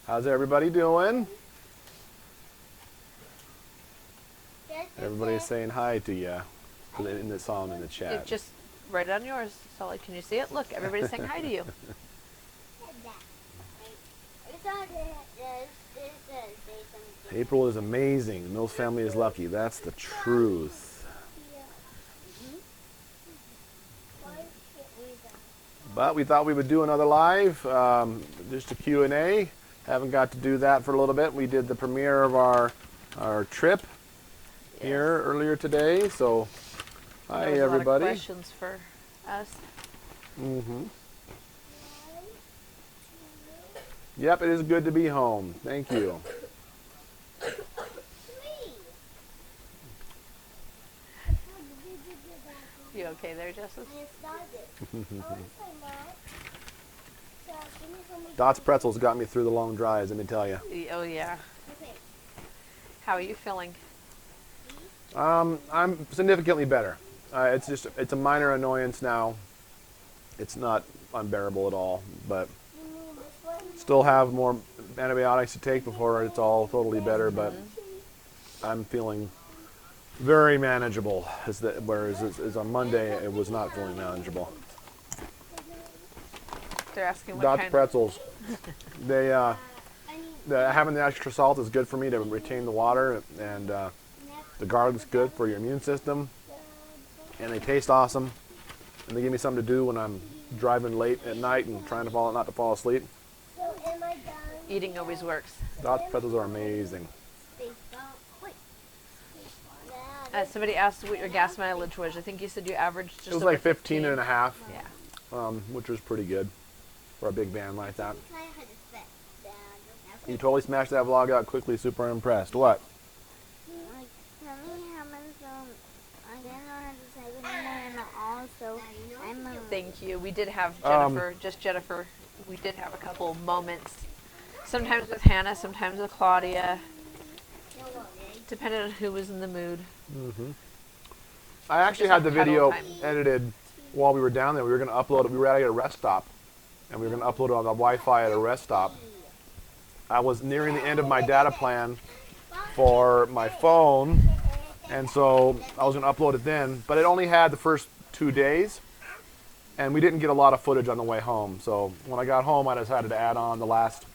How's everybody doing? Everybody's saying hi to you in the song in the chat. Just write it on yours. So, like, can you see it? Look, everybody's saying hi to you. April is amazing. The Mills family is lucky. That's the truth. But we thought we would do another live, just a Q&A. Haven't got to do that for a little bit. We did the premiere of our trip here earlier today. So, hi everybody. A lot of questions for us. Yep, it is good to be home. Thank you. You okay there, Justus? Dot's Pretzels got me through the long drives, let me tell you. Oh, yeah. How are you feeling? I'm significantly better. It's a minor annoyance now. It's not unbearable at all, but still have more antibiotics to take before it's all totally better, but I'm feeling very manageable, whereas on Monday it was not feeling manageable. They're asking what Dot's kind. Pretzels. They having the extra salt is good for me to retain the water, and the garlic's good for your immune system, and they taste awesome, and they give me something to do when I'm driving late at night and trying to not to fall asleep. Eating always works. Dot's Pretzels are amazing. Somebody asked what your gas mileage was. I think you said you averaged just It was over like 15 and a half, Yeah. which was pretty good for a big van like that. You totally smashed that vlog out quickly. Super impressed. What? Thank you. We did have Jennifer, just Jennifer. We did have a couple moments. Sometimes with Hannah, sometimes with Claudia. Depending on who was in the mood. I actually had the video edited while we were down there. We were going to upload it. We were at a rest stop, and we were going to upload it on the Wi-Fi at a rest stop. I was nearing the end of my data plan for my phone, and so I was going to upload it then. But it only had the first 2 days, and we didn't get a lot of footage on the way home. So when I got home, I decided to add on the last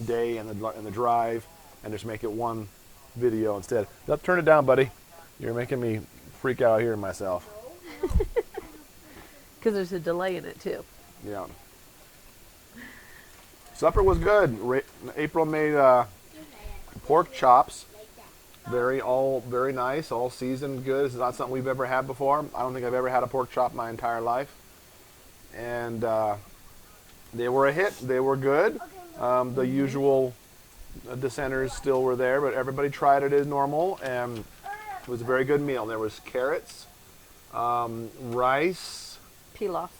day and the drive, and just make it one video instead. Yep, turn it down, buddy. You're making me freak out here myself. Because there's a delay in it too. Yeah. Supper was good. April made pork chops. Very nice, all seasoned good. It's not something we've ever had before. I don't think I've ever had a pork chop my entire life. And they were a hit. They were good. The usual dissenters still were there, but everybody tried it as normal, and it was a very good meal. There was carrots, rice. Pilaf.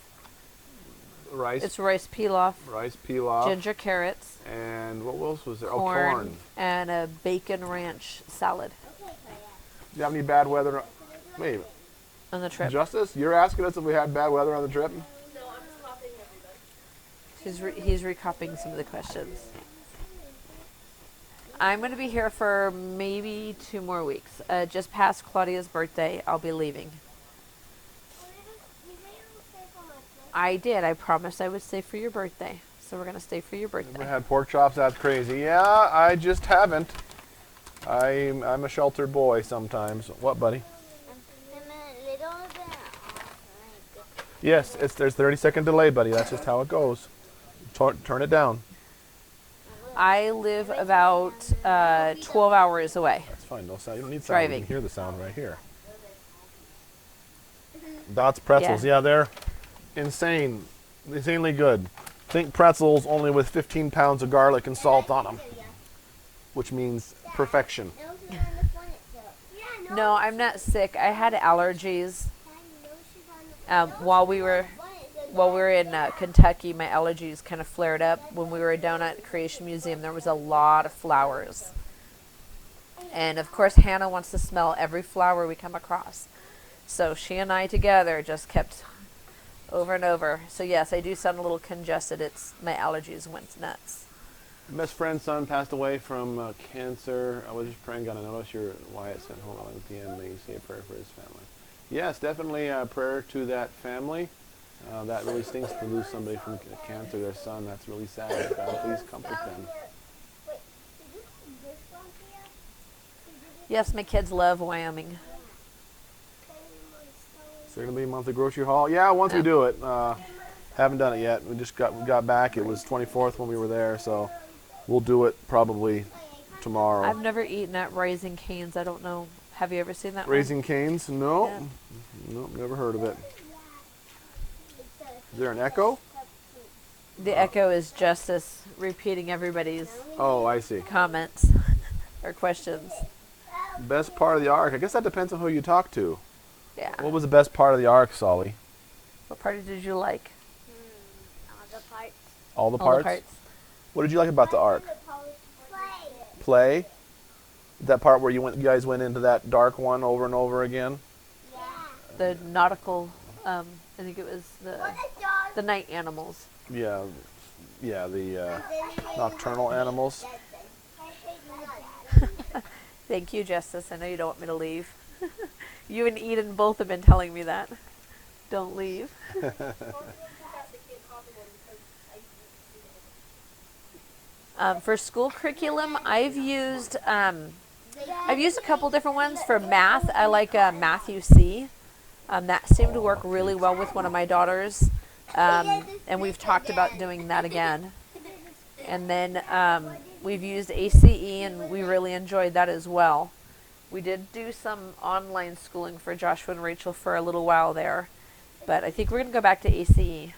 Rice. It's rice pilaf. Rice pilaf. Ginger carrots. And what else was there? Corn. And a bacon ranch salad. Do you have any bad weather? Wait. On the trip. Justus, you're asking us if we had bad weather on the trip? No, I'm just copying everybody. He's recopying some of the questions. I'm going to be here for maybe 2 more weeks. Just past Claudia's birthday, I'll be leaving. I did. I promised I would stay for your birthday. So we're going to stay for your birthday. We had pork chops. That's crazy. Yeah, I just haven't. I'm a sheltered boy sometimes. What, buddy? Yes, there's 30-second delay, buddy. That's just how it goes. Turn it down. I live about 12 hours away. That's fine. No sound. You don't need sound. Driving. You can hear the sound right here. Dot's Pretzels. Yeah, they're insanely good. Think pretzels only with 15 pounds of garlic and salt on them, which means perfection. No, I'm not sick. I had allergies while we were in Kentucky. My allergies kind of flared up when we were down at Creation Museum. There was a lot of flowers, and of course Hannah wants to smell every flower we come across. So she and I together just kept over and over. So yes, I do sound a little congested. It's my allergies went nuts. My best friend's son passed away from cancer. I was just praying, God, I noticed your Wyatt sent home at the end. May you say a prayer for his family. Yes, definitely a prayer to that family. That really stinks to lose somebody from cancer, their son. That's really sad. God, please comfort them. Yes, my kids love Wyoming. Is there going to be a monthly grocery haul? Yeah, once we do it. Haven't done it yet. We got back. It was 24th when we were there, so we'll do it probably tomorrow. I've never eaten at Raising Cane's. I don't know. Have you ever seen that Raising Cane's? No. Yeah. Nope, never heard of it. Is there an echo? The echo is Justus repeating everybody's Oh, I see. comments or questions. Best part of the arc? I guess that depends on who you talk to. Yeah. What was the best part of the arc, Solly? What part did you like? All the parts. All the All parts? the parts. What did you like about the arc? Play? That part where you guys went into that dark one over and over again? The nautical, I think it was the night animals. Yeah, the nocturnal animals. Thank you, Justus. I know you don't want me to leave. You and Eden both have been telling me that. Don't leave. For school curriculum, I've used a couple different ones. For math, I like Matthew C. That seemed to work really well with one of my daughters, and we've talked about doing that again. And then we've used ACE, and we really enjoyed that as well. We did do some online schooling for Joshua and Rachel for a little while there, but I think we're going to go back to ACE.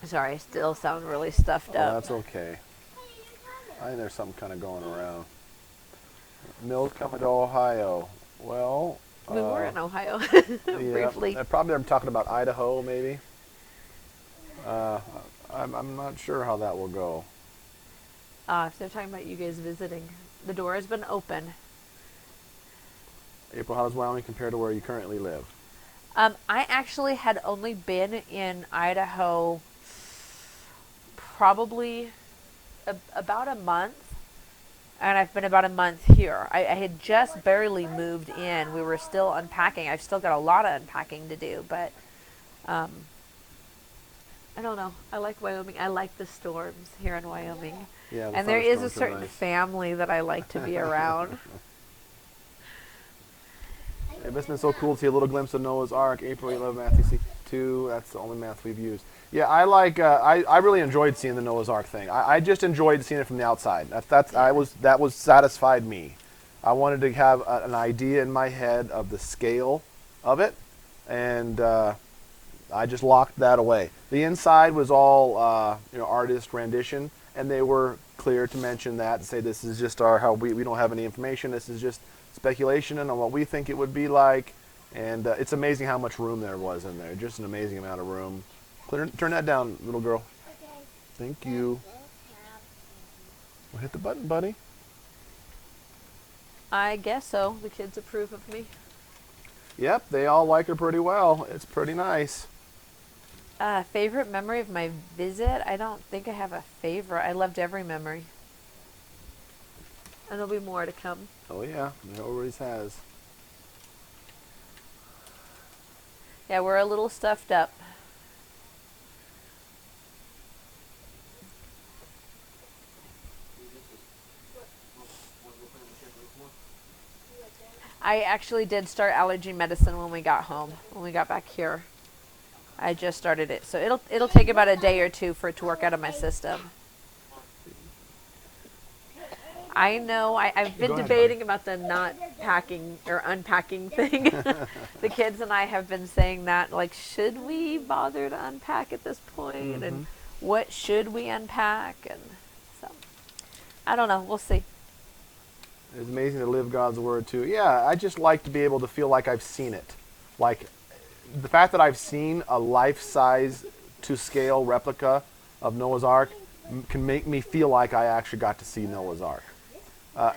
Sorry, I still sound really stuffed up. That's okay. I think there's something kind of going around. Mills coming to Ohio. Well, We were in Ohio yeah, briefly. probably I'm talking about Idaho, maybe. I'm not sure how that will go. If they're talking about you guys visiting, the door has been open. April, how does Wyoming compare to where you currently live? I actually had only been in Idaho probably about a month, and I've been about a month here. I had just barely moved in. We were still unpacking. I've still got a lot of unpacking to do, but I don't know. I like Wyoming. I like the storms here in Wyoming. Yeah, And there is a thunderstorms are certain nice. family that I like to be around. It's been so cool to see a little glimpse of Noah's Ark. April, you love Matthew C2. That's the only math we've used. Yeah, I like. I really enjoyed seeing the Noah's Ark thing. I just enjoyed seeing it from the outside. That was satisfied me. I wanted to have an idea in my head of the scale of it, and I just locked that away. The inside was all artist rendition, and they were clear to mention that and say this is just how we don't have any information. This is just speculation on what we think it would be like, and it's amazing how much room there was in there. Just an amazing amount of room. Turn that down, little girl. Okay. Thank you. Well, hit the button, buddy. I guess so. The kids approve of me. Yep, they all like her pretty well. It's pretty nice. Favorite memory of my visit? I don't think I have a favorite. I loved every memory. And there'll be more to come. Oh yeah, it always has. Yeah, we're a little stuffed up. I actually did start allergy medicine when we got home, when we got back here. I just started it. So it'll take about a day or two for it to work out of my system. I know. I've been Go ahead, debating about the not packing or unpacking thing. The kids and I have been saying that, like, should we bother to unpack at this point? And what should we unpack? And so, I don't know. We'll see. It's amazing to live God's word too. Yeah, I just like to be able to feel like I've seen it. Like the fact that I've seen a life-size to scale replica of Noah's Ark can make me feel like I actually got to see Noah's Ark.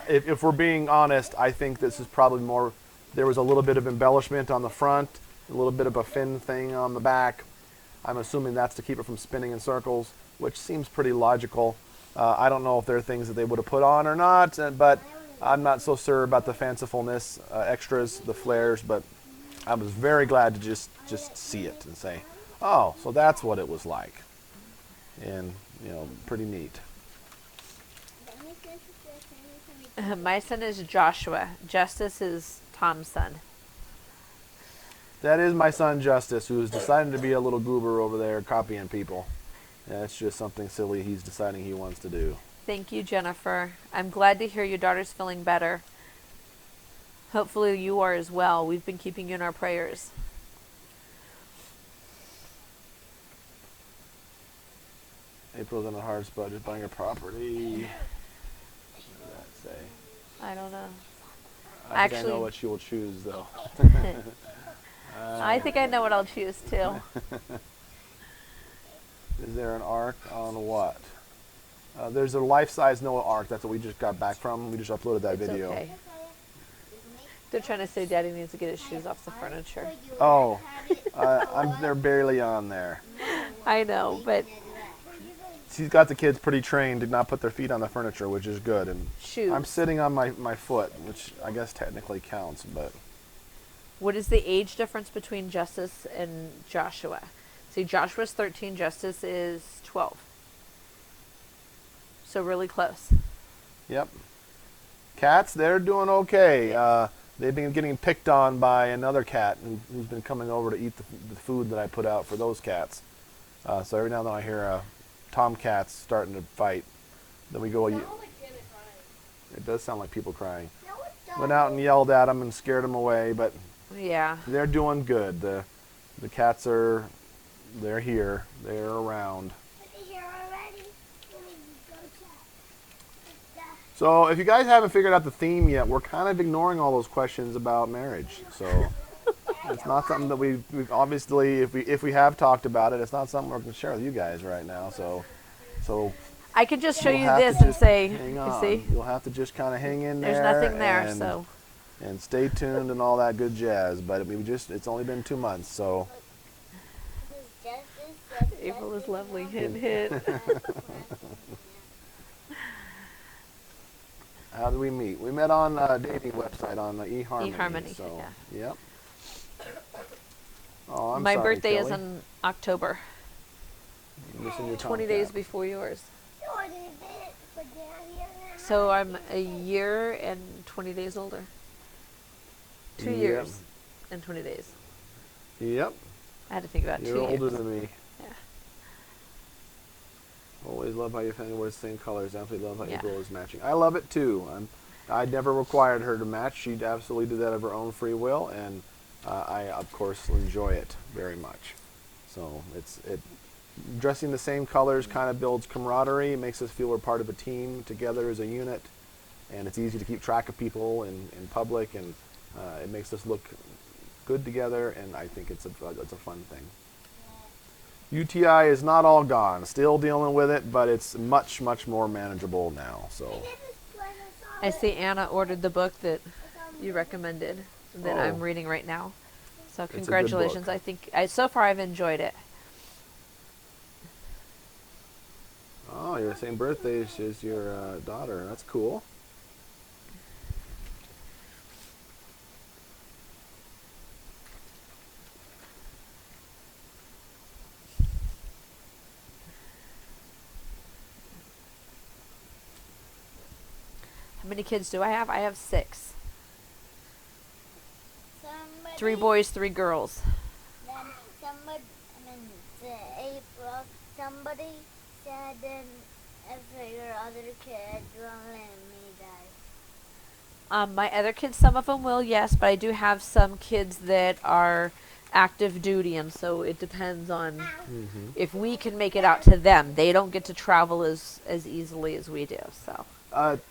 If we're being honest, I think this is probably more, there was a little bit of embellishment on the front, a little bit of a fin thing on the back. I'm assuming that's to keep it from spinning in circles, which seems pretty logical. I don't know if there are things that they would have put on or not, but I'm not so sure about the fancifulness, extras, the flares, but I was very glad to just see it and say, oh, so that's what it was like. And, you know, pretty neat. My son is Joshua. Justus is Tom's son. That is my son, Justus, who's deciding to be a little goober over there copying people. Yeah, it's just something silly he's deciding he wants to do. Thank you, Jennifer. I'm glad to hear your daughter's feeling better. Hopefully you are as well. We've been keeping you in our prayers. April's in a hard spot just buying a property. What does that say? I don't know. I think I know what she will choose, though. I think I know what I'll choose, too. Is there an arc on what? There's a life-size Noah arc. That's what we just got back from. We just uploaded that It's video. okay. They're trying to say Daddy needs to get his shoes off the furniture. Oh, they're barely on there. I know, but She's got the kids pretty trained to not put their feet on the furniture, which is good. And shoes. I'm sitting on my foot, which I guess technically counts, but What is the age difference between Justus and Joshua? See, Joshua's 13, Justus is 12. So really close. yep. Cats, they're doing okay. They've been getting picked on by another cat who's been coming over to eat the food that I put out for those cats. So every now and then I hear tomcats starting to fight. Then we go. It does sound like people crying. Went out and yelled at them and scared them away, but Yeah. they're doing good. The cats they're here. They're around. So if you guys haven't figured out the theme yet, we're kind of ignoring all those questions about marriage. So it's not something that we've obviously, if we have talked about it, it's not something we're going to share with you guys right now. So I could just show you'll you have to this and just say, hang you on. see, You'll have to just kind of hang in there. there's nothing there, and, so. and stay tuned and all that good jazz. But it's only been 2 months, so. April is lovely. Hint, hint. How did we meet? We met on a dating website on eHarmony. eHarmony, So, yeah. Yep. Oh, I'm My sorry, birthday is Kelly. in October. You're missing your 20 Tomcat. days before yours. So I'm a year and 20 days older. 2 Yep. years and 20 days. Yep. I had to think about You're 2 older years. than me. Yeah. Always love how your family wears the same colors. Absolutely love how Yeah. April is matching. I love it too. I never required her to match. She absolutely did that of her own free will, and I of course enjoy it very much. So dressing the same colors kind of builds camaraderie. It makes us feel we're part of a team together as a unit, and it's easy to keep track of people in public, and it makes us look good together, and I think it's a fun thing. UTI is not all gone. Still dealing with it, but it's much, much more manageable now. So I see Anna ordered the book that you recommended that Oh. I'm reading right now. So a good congratulations. book. I think so far I've enjoyed it. oh, you're the same birthday as your daughter. That's cool. How many kids do I have? I have 6. 3 boys, 3 girls. Then somebody, April, somebody said if your other kids won't let me die. My other kids, some of them will, yes, but I do have some kids that are active duty, and so it depends on if we can make it out to them. They don't get to travel as easily as we do. So, Somebody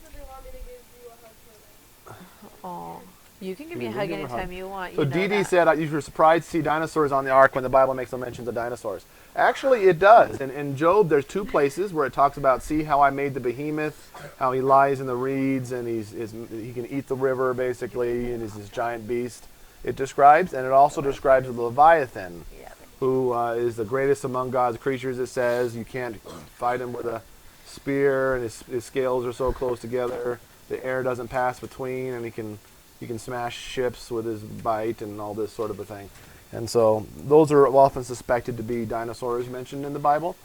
said they want me to give you a hug for oh, you can give me You a can hug give her a hug. anytime you want. So you know Dee Dee that. said you were surprised to see dinosaurs on the ark when the Bible makes no mentions of dinosaurs. Actually, it does. In Job, there's 2 places where it talks about, see how I made the behemoth, how he lies in the reeds, and he can eat the river, basically, and he's this giant beast. It describes, and it also describes the Leviathan. Yeah. who is the greatest among God's creatures, it says. You can't fight him with a spear, and his scales are so close together. The air doesn't pass between, and he can smash ships with his bite and all this sort of a thing. And so those are often suspected to be dinosaurs mentioned in the Bible.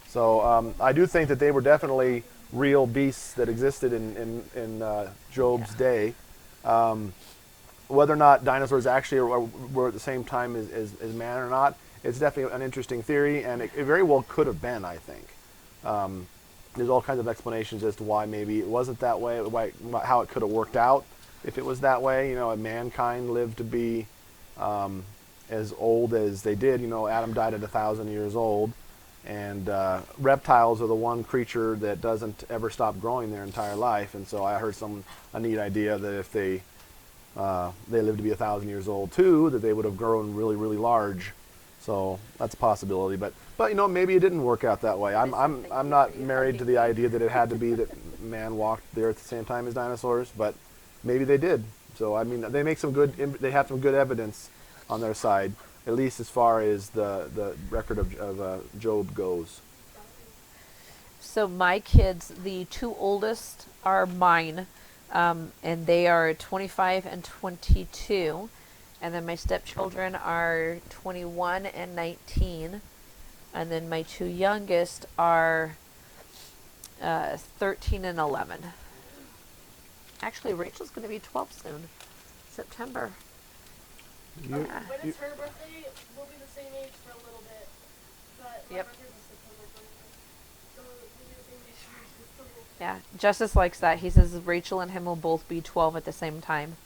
So I do think that they were definitely real beasts that existed in Job's day. Whether or not dinosaurs actually were at the same time as man or not, it's definitely an interesting theory, and it very well could have been, I think. There's all kinds of explanations as to why maybe it wasn't that way, how it could have worked out if it was that way. You know, mankind lived to be as old as they did. You know, Adam died at 1,000 years old, and reptiles are the one creature that doesn't ever stop growing their entire life. And so I heard a neat idea that if they lived to be 1,000 years old too, that they would have grown really, really large. So that's a possibility. But you know, maybe it didn't work out that way. I'm not married to the idea that it had to be that man walked there at the same time as dinosaurs, but maybe they did. So I mean, they have some good evidence on their side, at least as far as the record of Job goes. So my kids, the two oldest are mine, and they are 25 and 22. And then my stepchildren are 21 and 19. And then my two youngest are 13 and 11. Actually, Rachel's going to be 12 soon. September. When it's her birthday, we'll be the same age for a little bit. But my birthday's in September 25th. So we'll be the same age for a little bit. Yeah, Justus likes that. He says Rachel and him will both be 12 at the same time.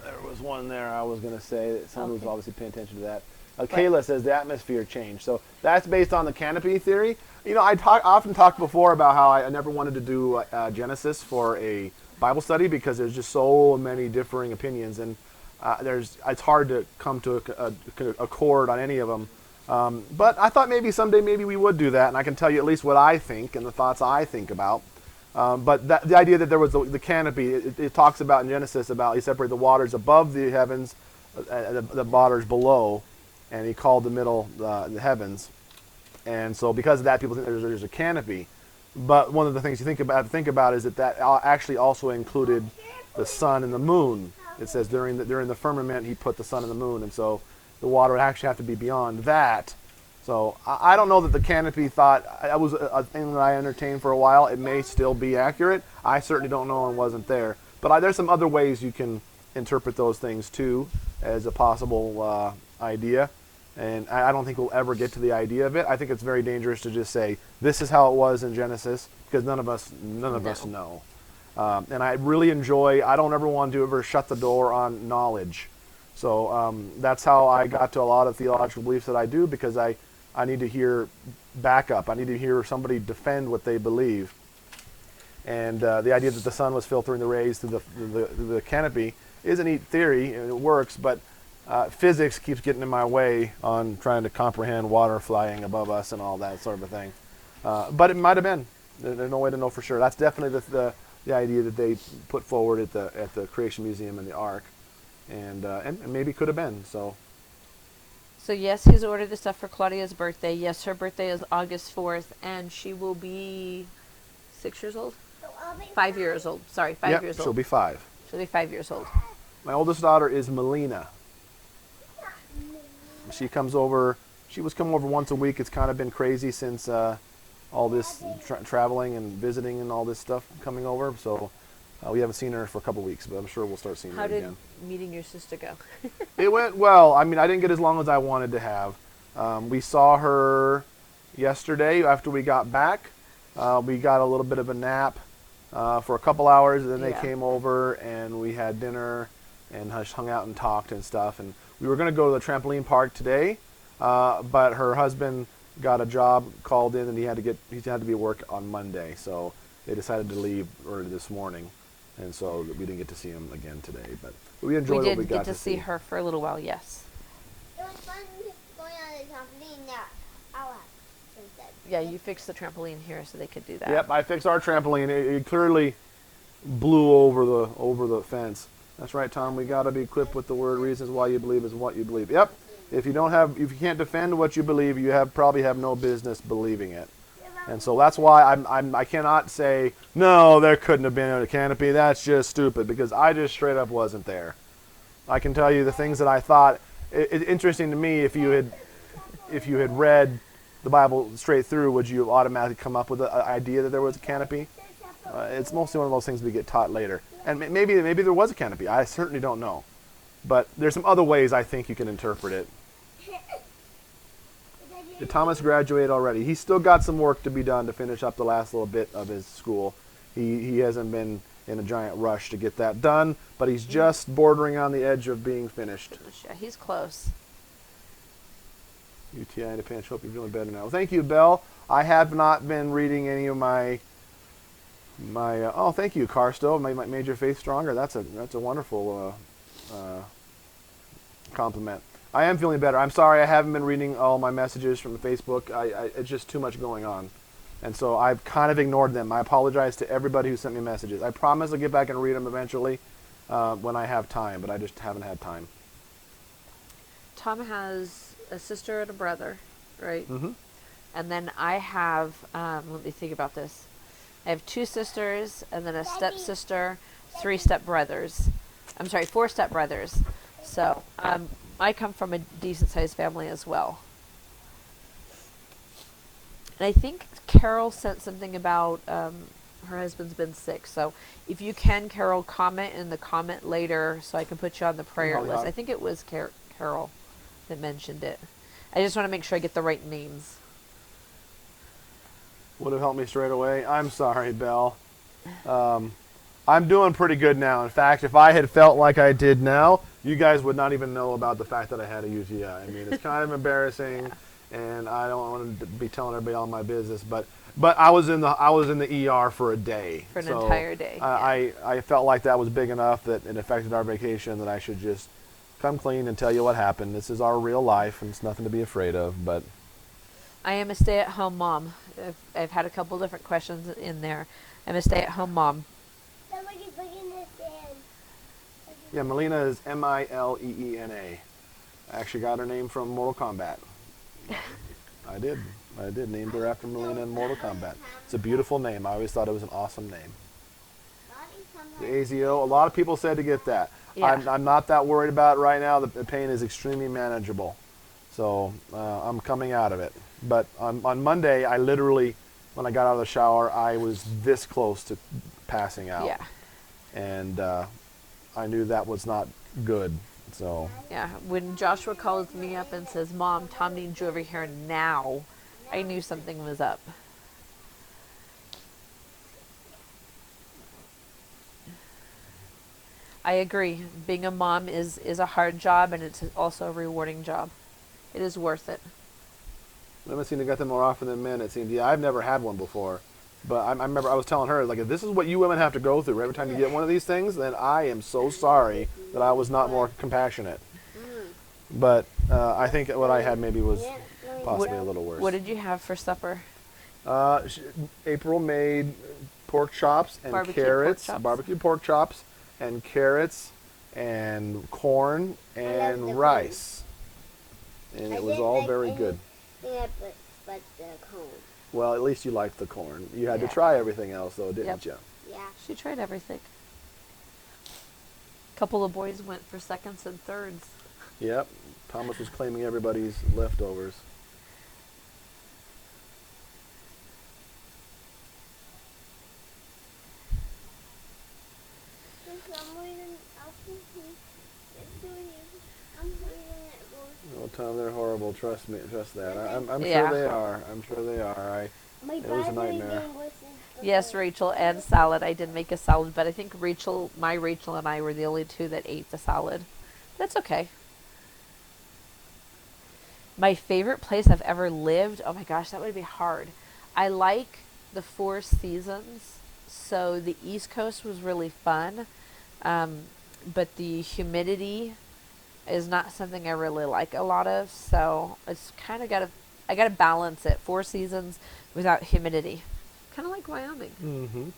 There was one there I was going to say that someone was obviously paying attention to that. Kayla says the atmosphere changed. So that's based on the canopy theory. You know, I often talked before about how I never wanted to do Genesis for a Bible study because there's just so many differing opinions, and it's hard to come to a chord on any of them. But I thought maybe someday we would do that, and I can tell you at least what I think and the thoughts I think about. But the idea that there was the canopy, it talks about in Genesis about he separated the waters above the heavens, the waters below, and he called the middle the heavens. And so because of that, people think there's a canopy. But one of the things you think about is that actually also included the sun and the moon. It says during the firmament he put the sun and the moon, and so the water would actually have to be beyond that. So I don't know that the canopy thought, that was a thing that I entertained for a while. It may still be accurate. I certainly don't know and wasn't there. But there's some other ways you can interpret those things too as a possible idea. And I don't think we'll ever get to the idea of it. I think it's very dangerous to just say, this is how it was in Genesis, because none of us know. And I really I don't ever want to ever shut the door on knowledge. So that's how I got to a lot of theological beliefs that I do, because I need to hear backup. I need to hear somebody defend what they believe. And the idea that the sun was filtering the rays through the canopy is a neat theory, and it works, but physics keeps getting in my way on trying to comprehend water flying above us and all that sort of a thing. But it might have been. There's no way to know for sure. That's definitely the idea that they put forward at the Creation Museum and the Ark, and maybe could have been. So yes, he's ordered the stuff for Claudia's birthday. Yes, her birthday is August 4th, and she will be 6 years old? 5 years old. Sorry, 5 years old. She'll be 5. She'll be 5 years old. My oldest daughter is Melina. She comes over. She was coming over once a week. It's kind of been crazy since all this traveling and visiting and all this stuff coming over. So we haven't seen her for a couple weeks, but I'm sure we'll start seeing her again. How did meeting your sister go? It went well. I mean, I didn't get as long as I wanted to have. We saw her yesterday after we got back. We got a little bit of a nap for a couple hours, and then they came over and we had dinner and hung out and talked and stuff. And we were going to go to the trampoline park today, but her husband got a job called in, and he had to be at work on Monday, so they decided to leave early this morning, and so we didn't get to see him again today. But we enjoyed what we got to see. We did get to see her for a little while, yes. It was fun going on the trampoline that I'll have instead. Yeah, you fixed the trampoline here so they could do that. Yep, I fixed our trampoline. It clearly blew over the fence. That's right, Tom. We got to be equipped with the word reasons why you believe is what you believe. Yep. if you can't defend what you believe, you probably have no business believing it. And so that's why I cannot say, no, there couldn't have been a canopy. That's just stupid, because I just straight up wasn't there. I can tell you the things that I thought. It's interesting to me, if you had read the Bible straight through, would you automatically come up with the idea that there was a canopy? It's mostly one of those things we get taught later. And maybe there was a canopy. I certainly don't know. But there's some other ways I think you can interpret it. Did Thomas graduate already? He's still got some work to be done to finish up the last little bit of his school. He hasn't been in a giant rush to get that done, but he's just bordering on the edge of being finished. Yeah, he's close. UTI in a pinch. Hope you're feeling better now. Well, thank you, Belle. I have not been reading any of my oh, thank you, car stove. Made your faith stronger. That's a wonderful compliment. I am feeling better. I'm sorry I haven't been reading all my messages from Facebook. It's just too much going on. And so I've kind of ignored them. I apologize to everybody who sent me messages. I promise I'll get back and read them eventually when I have time, but I just haven't had time. Tom has a sister and a brother, right? Mm-hmm. And then I have, let me think about this. I have 2 sisters and then a stepsister, 3 stepbrothers. I'm sorry, 4 stepbrothers. So I come from a decent-sized family as well. And I think Carol sent something about her husband's been sick. So if you can, Carol, comment in the comment later so I can put you on the prayer list. I think it was Carol that mentioned it. I just want to make sure I get the right names. Would have helped me straight away. I'm sorry, Belle. I'm doing pretty good now. In fact, if I had felt like I did now, you guys would not even know about the fact that I had a UTI. I mean, it's kind of embarrassing, and I don't want to be telling everybody all my business. But I was in the ER for a day. For an entire day. I felt like that was big enough that it affected our vacation, that I should just come clean and tell you what happened. This is our real life, and it's nothing to be afraid of. But I am a stay-at-home mom. I've had a couple different questions in there. I'm a stay-at-home mom. Somebody's looking at Dan. yeah, Melina is Mileena. I actually got her name from Mortal Kombat. I did. Named her after Melina in Mortal Kombat. It's a beautiful name. I always thought it was an awesome name. The AZO, a lot of people said to get that. Yeah. I'm not that worried about it right now. The pain is extremely manageable. So I'm coming out of it. But on Monday, I literally, when I got out of the shower, I was this close to passing out. Yeah. And I knew that was not good. So Yeah. When Joshua calls me up and says, "Mom, Tom needs you over here now," I knew something was up. I agree. Being a mom is a hard job, and it's also a rewarding job. It is worth it. women seem to get them more often than men, it seems. Yeah, I've never had one before. But I remember I was telling her, like, if this is what you women have to go through every time you get one of these things, then I am so sorry that I was not more compassionate. But I think what I had maybe was possibly a little worse. What did you have for supper? April made pork chops and Barbecue carrots, pork chops. barbecue pork chops and carrots and corn and rice. And it was all very good. But the cone. Well, at least you liked the corn. You had to try everything else, though, didn't you? Yeah. She tried everything. A couple of boys went for seconds and thirds. Yep. Thomas was claiming everybody's leftovers. Oh, Tom, they're horrible. Trust me. Trust that. I'm sure they are. I'm sure they are. It was a nightmare. Yes, Rachel, and salad. I did make a salad, but I think my Rachel and I were the only two that ate the salad. That's okay. My favorite place I've ever lived, oh my gosh, that would be hard. I like the 4 seasons, so the East Coast was really fun, but the humidity is not something I really like a lot of, so it's kind of I gotta balance it. 4 seasons without humidity. Kind of like Wyoming. Mm-hmm.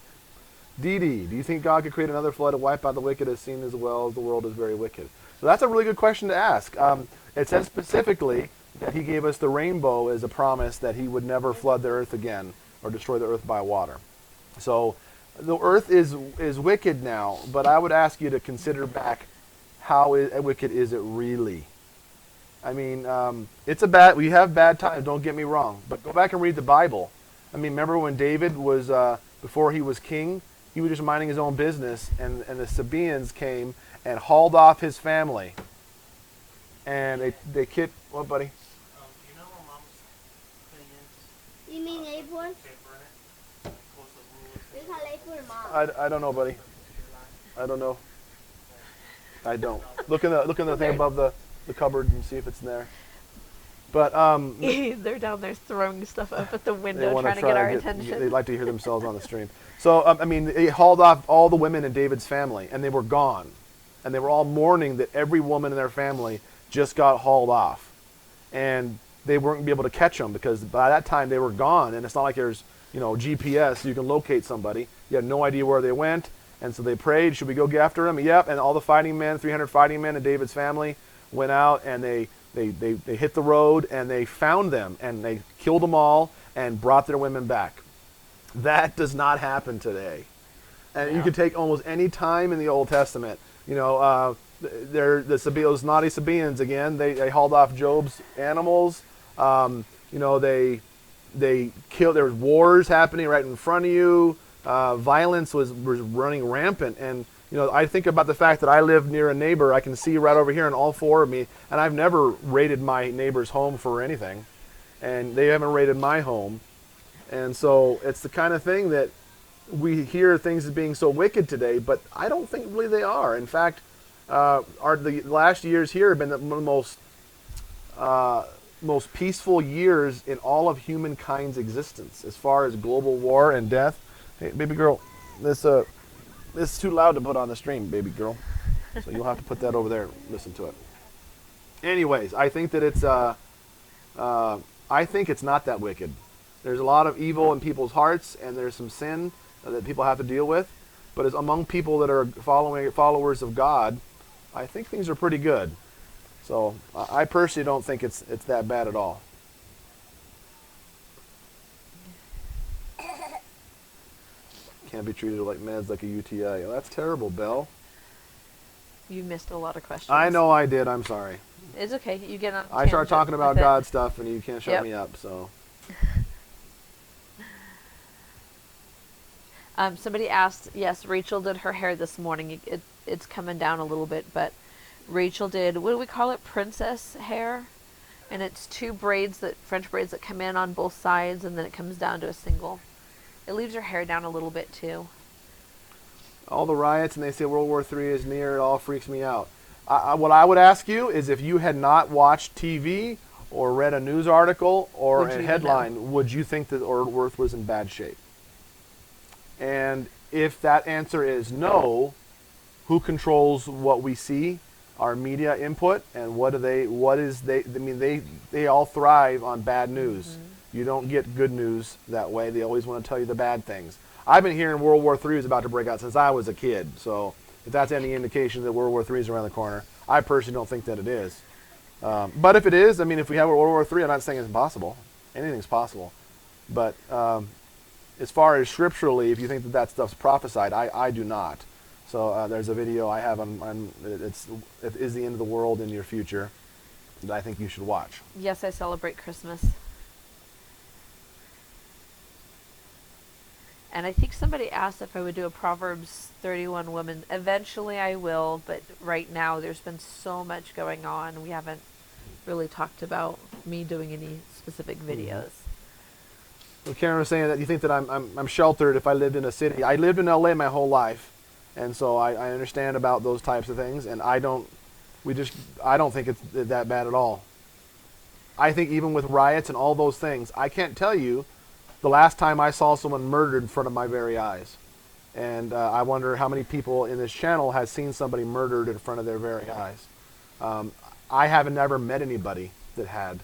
Dee Dee, do you think God could create another flood to wipe out the wicked as seen as well as the world is very wicked? So that's a really good question to ask. it says specifically that he gave us the rainbow as a promise that he would never flood the earth again or destroy the earth by water. So the earth is wicked now, but I would ask you to consider back how wicked is it really? I mean, we have bad times, don't get me wrong, but go back and read the Bible. I mean, remember when David was, before he was king, he was just minding his own business, and the Sabaeans came and hauled off his family. And they killed, what, buddy? You know where Mom's putting in? You mean April? Paper in it? Close the rules. We call April Mom. I don't know, buddy. I don't know. I don't. Look in the thing above the cupboard and see if it's in there. But They're down there throwing stuff up at the they window, want trying to get our attention. They like to hear themselves on the stream. So I mean, they hauled off all the women in David's family, and they were gone, and they were all mourning that every woman in their family just got hauled off, and they weren't gonna be able to catch them because by that time they were gone, and it's not like there's GPS so you can locate somebody. You had no idea where they went, and so they prayed, should we go get after them? Yep. And all the fighting men, 300 fighting men in David's family, went out and they hit the road and they found them and they killed them all and brought their women back. That does not happen today. And you can take almost any time in the Old Testament. Those naughty Sabaeans again. They hauled off Job's animals. They killed. There was wars happening right in front of you. Violence was running rampant. And I think about the fact that I live near a neighbor. I can see right over here, and all four of me. And I've never raided my neighbor's home for anything, and they haven't raided my home. And so it's the kind of thing that we hear things as being so wicked today, but I don't think really they are. In fact, the last years here have been the most peaceful years in all of humankind's existence, as far as global war and death. Hey, baby girl, this is too loud to put on the stream, baby girl. So you'll have to put that over there and listen to it. Anyways, I think that I think it's not that wicked. There's a lot of evil in people's hearts, and there's some sin that people have to deal with. But as among people that are followers of God, I think things are pretty good. So I personally don't think it's that bad at all. Can't be treated like meds like a UTI. Oh, that's terrible, Belle. You missed a lot of questions. I know I did. I'm sorry. It's okay. You get on. I start talking about God stuff, and you can't shut me up. So. Somebody asked, yes, Rachel did her hair this morning. It's coming down a little bit, but Rachel did, what do we call it, princess hair? And it's two braids, French braids that come in on both sides, and then it comes down to a single. It leaves her hair down a little bit, too. All the riots, and they say World War III is near, it all freaks me out. What I would ask you is if you had not watched TV or read a news article or a headline, would you think that the Earth was in bad shape? And if that answer is no, who controls what we see, our media input, and they all thrive on bad news. Mm-hmm. You don't get good news that way. They always want to tell you the bad things. I've been hearing World War III is about to break out since I was a kid. So if that's any indication that World War III is around the corner, I personally don't think that it is. But if it is, I mean, if we have World War III, I'm not saying it's impossible. Anything's possible. But as far as scripturally, if you think that stuff's prophesied, I do not. So there's a video I have on it is the end of the world in your future that I think you should watch. Yes, I celebrate Christmas. And I think somebody asked if I would do a Proverbs 31 woman. Eventually I will, but right now there's been so much going on. We haven't really talked about me doing any specific videos. Well, Karen was saying that you think that I'm sheltered if I lived in a city. I lived in LA my whole life, and so I understand about those types of things, and I don't think it's that bad at all. I think even with riots and all those things, I can't tell you the last time I saw someone murdered in front of my very eyes. And I wonder how many people in this channel has seen somebody murdered in front of their very eyes. I haven't never met anybody that had.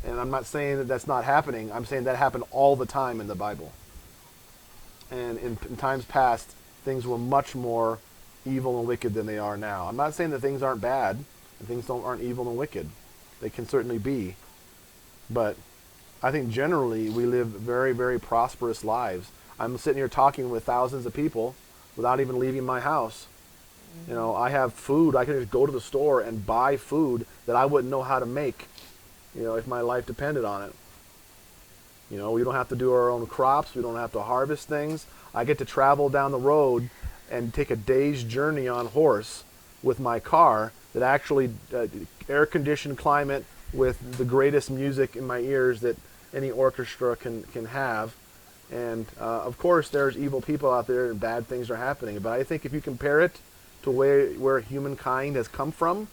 And I'm not saying that that's not happening. I'm saying that happened all the time in the Bible. And in times past, things were much more evil and wicked than they are now. I'm not saying that things aren't bad and things aren't evil and wicked. They can certainly be. But I think generally we live very, very prosperous lives. I'm sitting here talking with thousands of people without even leaving my house. You know, I have food. I can just go to the store and buy food that I wouldn't know how to make, you know, if my life depended on it. You know, we don't have to do our own crops. We don't have to harvest things. I get to travel down the road and take a day's journey on horse with my car that actually air-conditioned climate with the greatest music in my ears that any orchestra can have. And of course, there's evil people out there and bad things are happening. But I think if you compare it to where humankind has come from,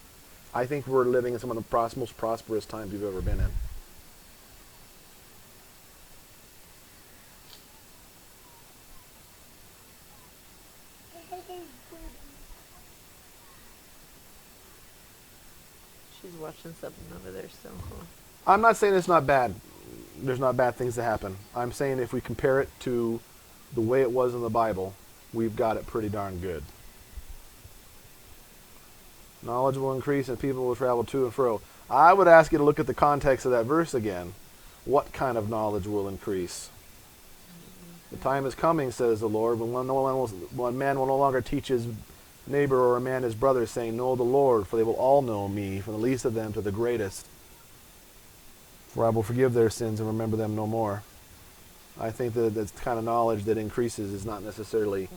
I think we're living in some of the most prosperous times we've ever been in. She's watching something over there, so. I'm not saying it's not bad. There's not bad things that happen. I'm saying if we compare it to the way it was in the Bible, we've got it pretty darn good. Knowledge will increase and people will travel to and fro. I would ask you to look at the context of that verse again. What kind of knowledge will increase? The time is coming, says the Lord, when one man will no longer teach his neighbor or a man his brother, saying, know the Lord, for they will all know me, from the least of them to the greatest. For I will forgive their sins and remember them no more. I think that the kind of knowledge that increases is not necessarily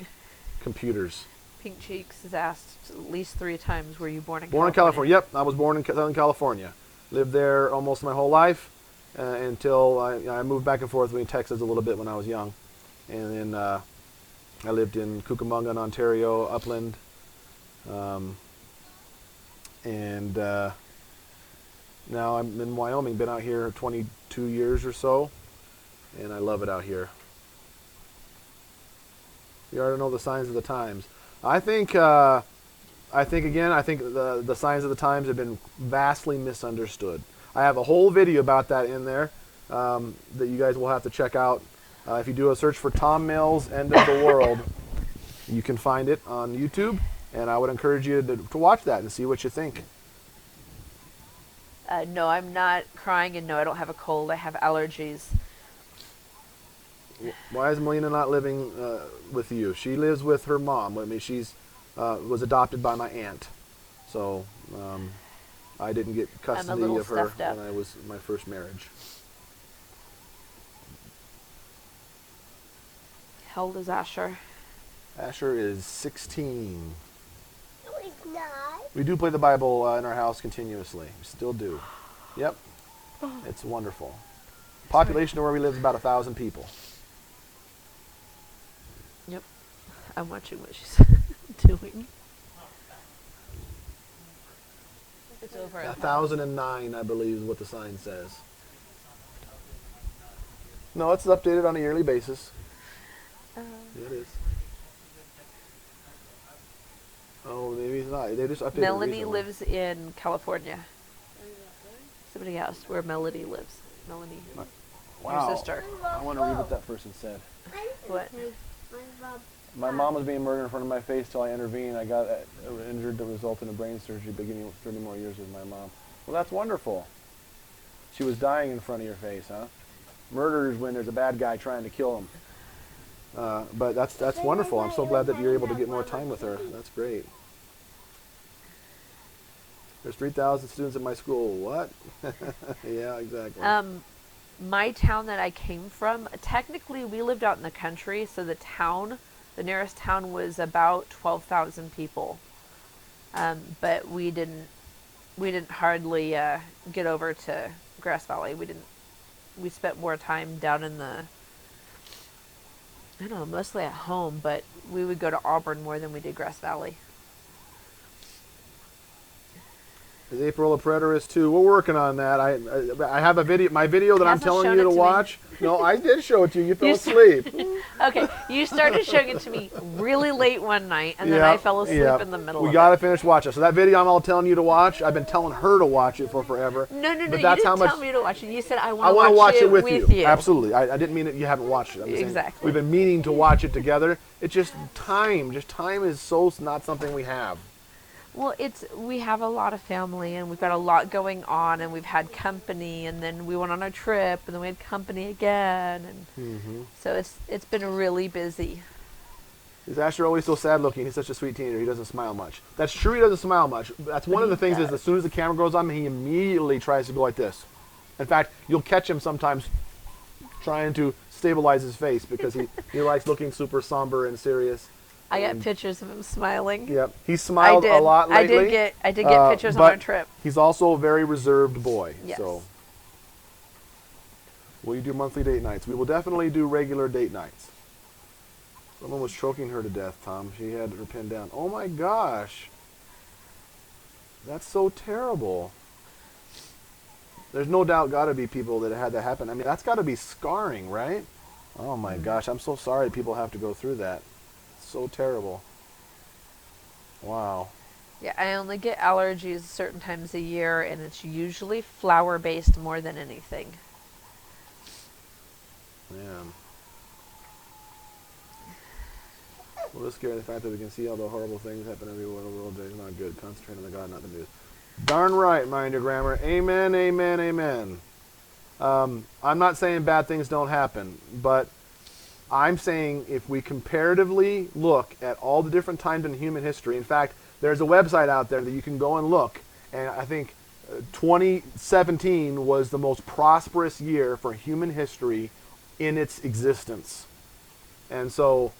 computers. Pink Cheeks is asked at least 3 times, were you born in California? Born in California. Yep, I was born in Southern California. Lived there almost my whole life until I moved back and forth between Texas a little bit when I was young. And then I lived in Cucamonga in Ontario, Upland. And now I'm in Wyoming, been out here 22 years or so, and I love it out here. You already know the signs of the times. I think the signs of the times have been vastly misunderstood. I have a whole video about that in there that you guys will have to check out. If you do a search for Tom Mills, End of the World, you can find it on YouTube, and I would encourage you to watch that and see what you think. No, I'm not crying, and no, I don't have a cold. I have allergies. Why is Melina not living with you? She lives with her mom. I mean, she's was adopted by my aunt, so I didn't get custody of her when I was my first marriage. How old is Asher? Asher is 16. No, he's not. We do play the Bible in our house continuously. We still do. Yep. It's wonderful. Population of where we live is about 1,000 people. Yep. I'm watching what she's doing. It's over. 1,009, I believe, is what the sign says. No, it's updated on a yearly basis. Yeah, it is. Oh, maybe it's not. They just updated it Melanie recently. lives in California. Somebody asked where Melody lives. Melanie, Wow. your sister. I want to read what that person said. What? My mom was being murdered in front of my face till I intervened. I got injured that resulted in brain surgery, beginning 30 more years with my mom. Well, that's wonderful. She was dying in front of your face, huh? Murder is when there's a bad guy trying to kill him. But that's wonderful. I'm so glad that you're able to get more time with her. That's great. There's 3,000 students at my school. What? Yeah, exactly. My town that I came from, technically we lived out in the country, so the nearest town was about 12,000 people. But we didn't hardly get over to Grass Valley. We spent more time down in the, I don't know, mostly at home, but we would go to Auburn more than we did Grass Valley. Is April a preterist too? We're working on that. I have a video, my video that I'm Hasn't telling shown you it to to me. watch. No, I did show it to you. You fell You asleep. Okay, you started showing it to me really late one night, and then I fell asleep in the middle We of got to it. finish watching it. So that video I'm all telling you to watch, I've been telling her to watch it for forever. No, But you that's didn't how much tell me to watch it. You said I I want to watch it with you. Absolutely. I didn't mean that you haven't watched it. I'm just saying Exactly. we've been meaning to watch it together. It's just time. Just time is so not something we have. Well, we have a lot of family and we've got a lot going on and we've had company and then we went on a trip and then we had company again and so it's been really busy. Is Asher always so sad looking? He's such a sweet teenager. He doesn't smile much. That's true. He doesn't smile much. That's one of the things is as soon as the camera goes on, he immediately tries to go like this. In fact, you'll catch him sometimes trying to stabilize his face because he likes looking super somber and serious. I got pictures of him smiling. Yep. He smiled a lot lately. I did get pictures on our trip. He's also a very reserved boy. Yes. So will you do monthly date nights? We will definitely do regular date nights. Someone was choking her to death, Tom. She had her pinned down. Oh my gosh. That's so terrible. There's no doubt got to be people that had that happen. I mean, that's got to be scarring, right? Oh my gosh. I'm so sorry people have to go through that. So terrible. Wow. Yeah, I only get allergies certain times a year, and it's usually flower-based more than anything. Man. Well, this scared the fact that we can see all the horrible things happen everywhere in the world. It's not good. Concentrate on the God, not the news. Darn right, mind your grammar. Amen, amen, amen. I'm not saying bad things don't happen, but I'm saying if we comparatively look at all the different times in human history, in fact, there's a website out there that you can go and look, and I think 2017 was the most prosperous year for human history in its existence. And so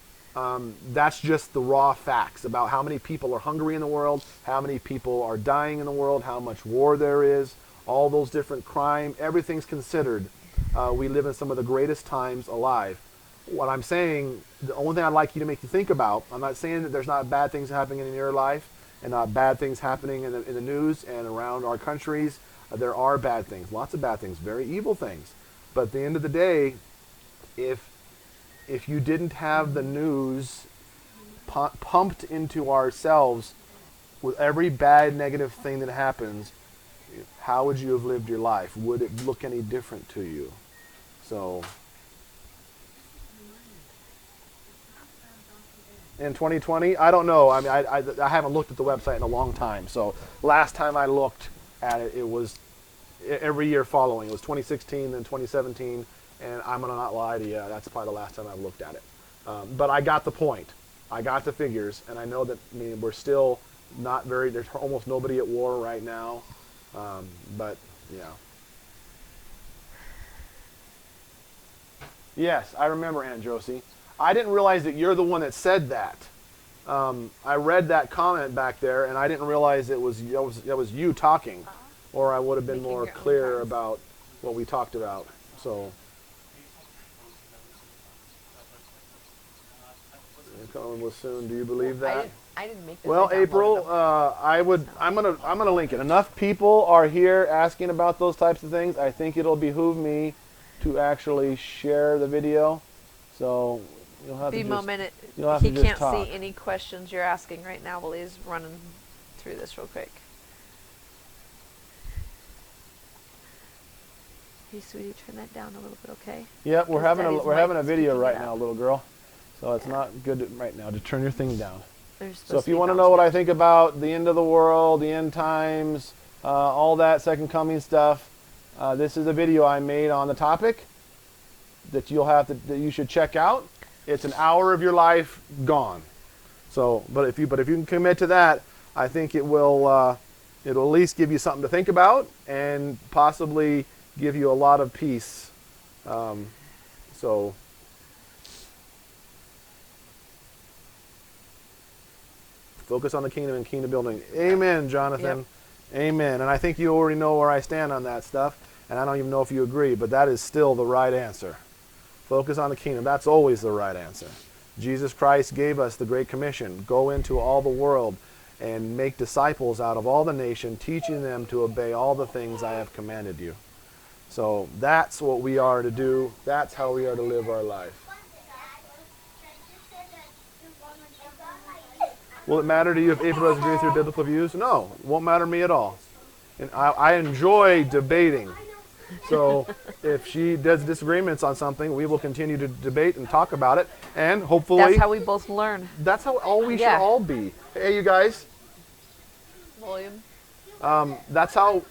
that's just the raw facts about how many people are hungry in the world, how many people are dying in the world, how much war there is, all those different crime, everything's considered. We live in some of the greatest times alive. What I'm saying, the only thing I'd like you to make you think about, I'm not saying that there's not bad things happening in your life and not bad things happening in the news and around our countries. There are bad things, lots of bad things, very evil things. But at the end of the day, if you didn't have the news pumped into ourselves with every bad, negative thing that happens, how would you have lived your life? Would it look any different to you? So, in 2020, I don't know. I mean, I haven't looked at the website in a long time. So, last time I looked at it, it was every year following. It was 2016, then 2017. And I'm going to not lie to you, that's probably the last time I've looked at it. But I got the point. I got the figures. And I know that we're still not there's almost nobody at war right now. But, yeah. Yes, I remember, Aunt Josie. I didn't realize that you're the one that said that. I read that comment back there, and I didn't realize that was you talking. Or I would have been more clear about what we talked about. So... coming with soon. Do you believe that? I didn't make this. Well, April, I'm gonna link it. Enough people are here asking about those types of things. I think it'll behoove me to actually share the video. So you'll have to just he can't see any questions you're asking right now while he's running through this real quick. Hey, sweetie, turn that down a little bit, okay? Yep, we're having a video right now, little girl. So it's not good right now to turn your thing down. So if you want to know what I think about the end of the world, the end times, all that second coming stuff, this is a video I made on the topic that that you should check out. It's an hour of your life gone. So, but if you can commit to that, I think it'll at least give you something to think about and possibly give you a lot of peace. So. Focus on the kingdom and kingdom building. Amen, Jonathan. Yep. Amen. And I think you already know where I stand on that stuff. And I don't even know if you agree, but that is still the right answer. Focus on the kingdom. That's always the right answer. Jesus Christ gave us the Great Commission. Go into all the world and make disciples out of all the nation, teaching them to obey all the things I have commanded you. So that's what we are to do. That's how we are to live our life. Will it matter to you if April doesn't agree with your biblical views? No, it won't matter to me at all. And I enjoy debating. So if she does disagreements on something, we will continue to debate and talk about it. And hopefully... That's how we both learn. That's how we should all be. Hey, you guys. William. That's how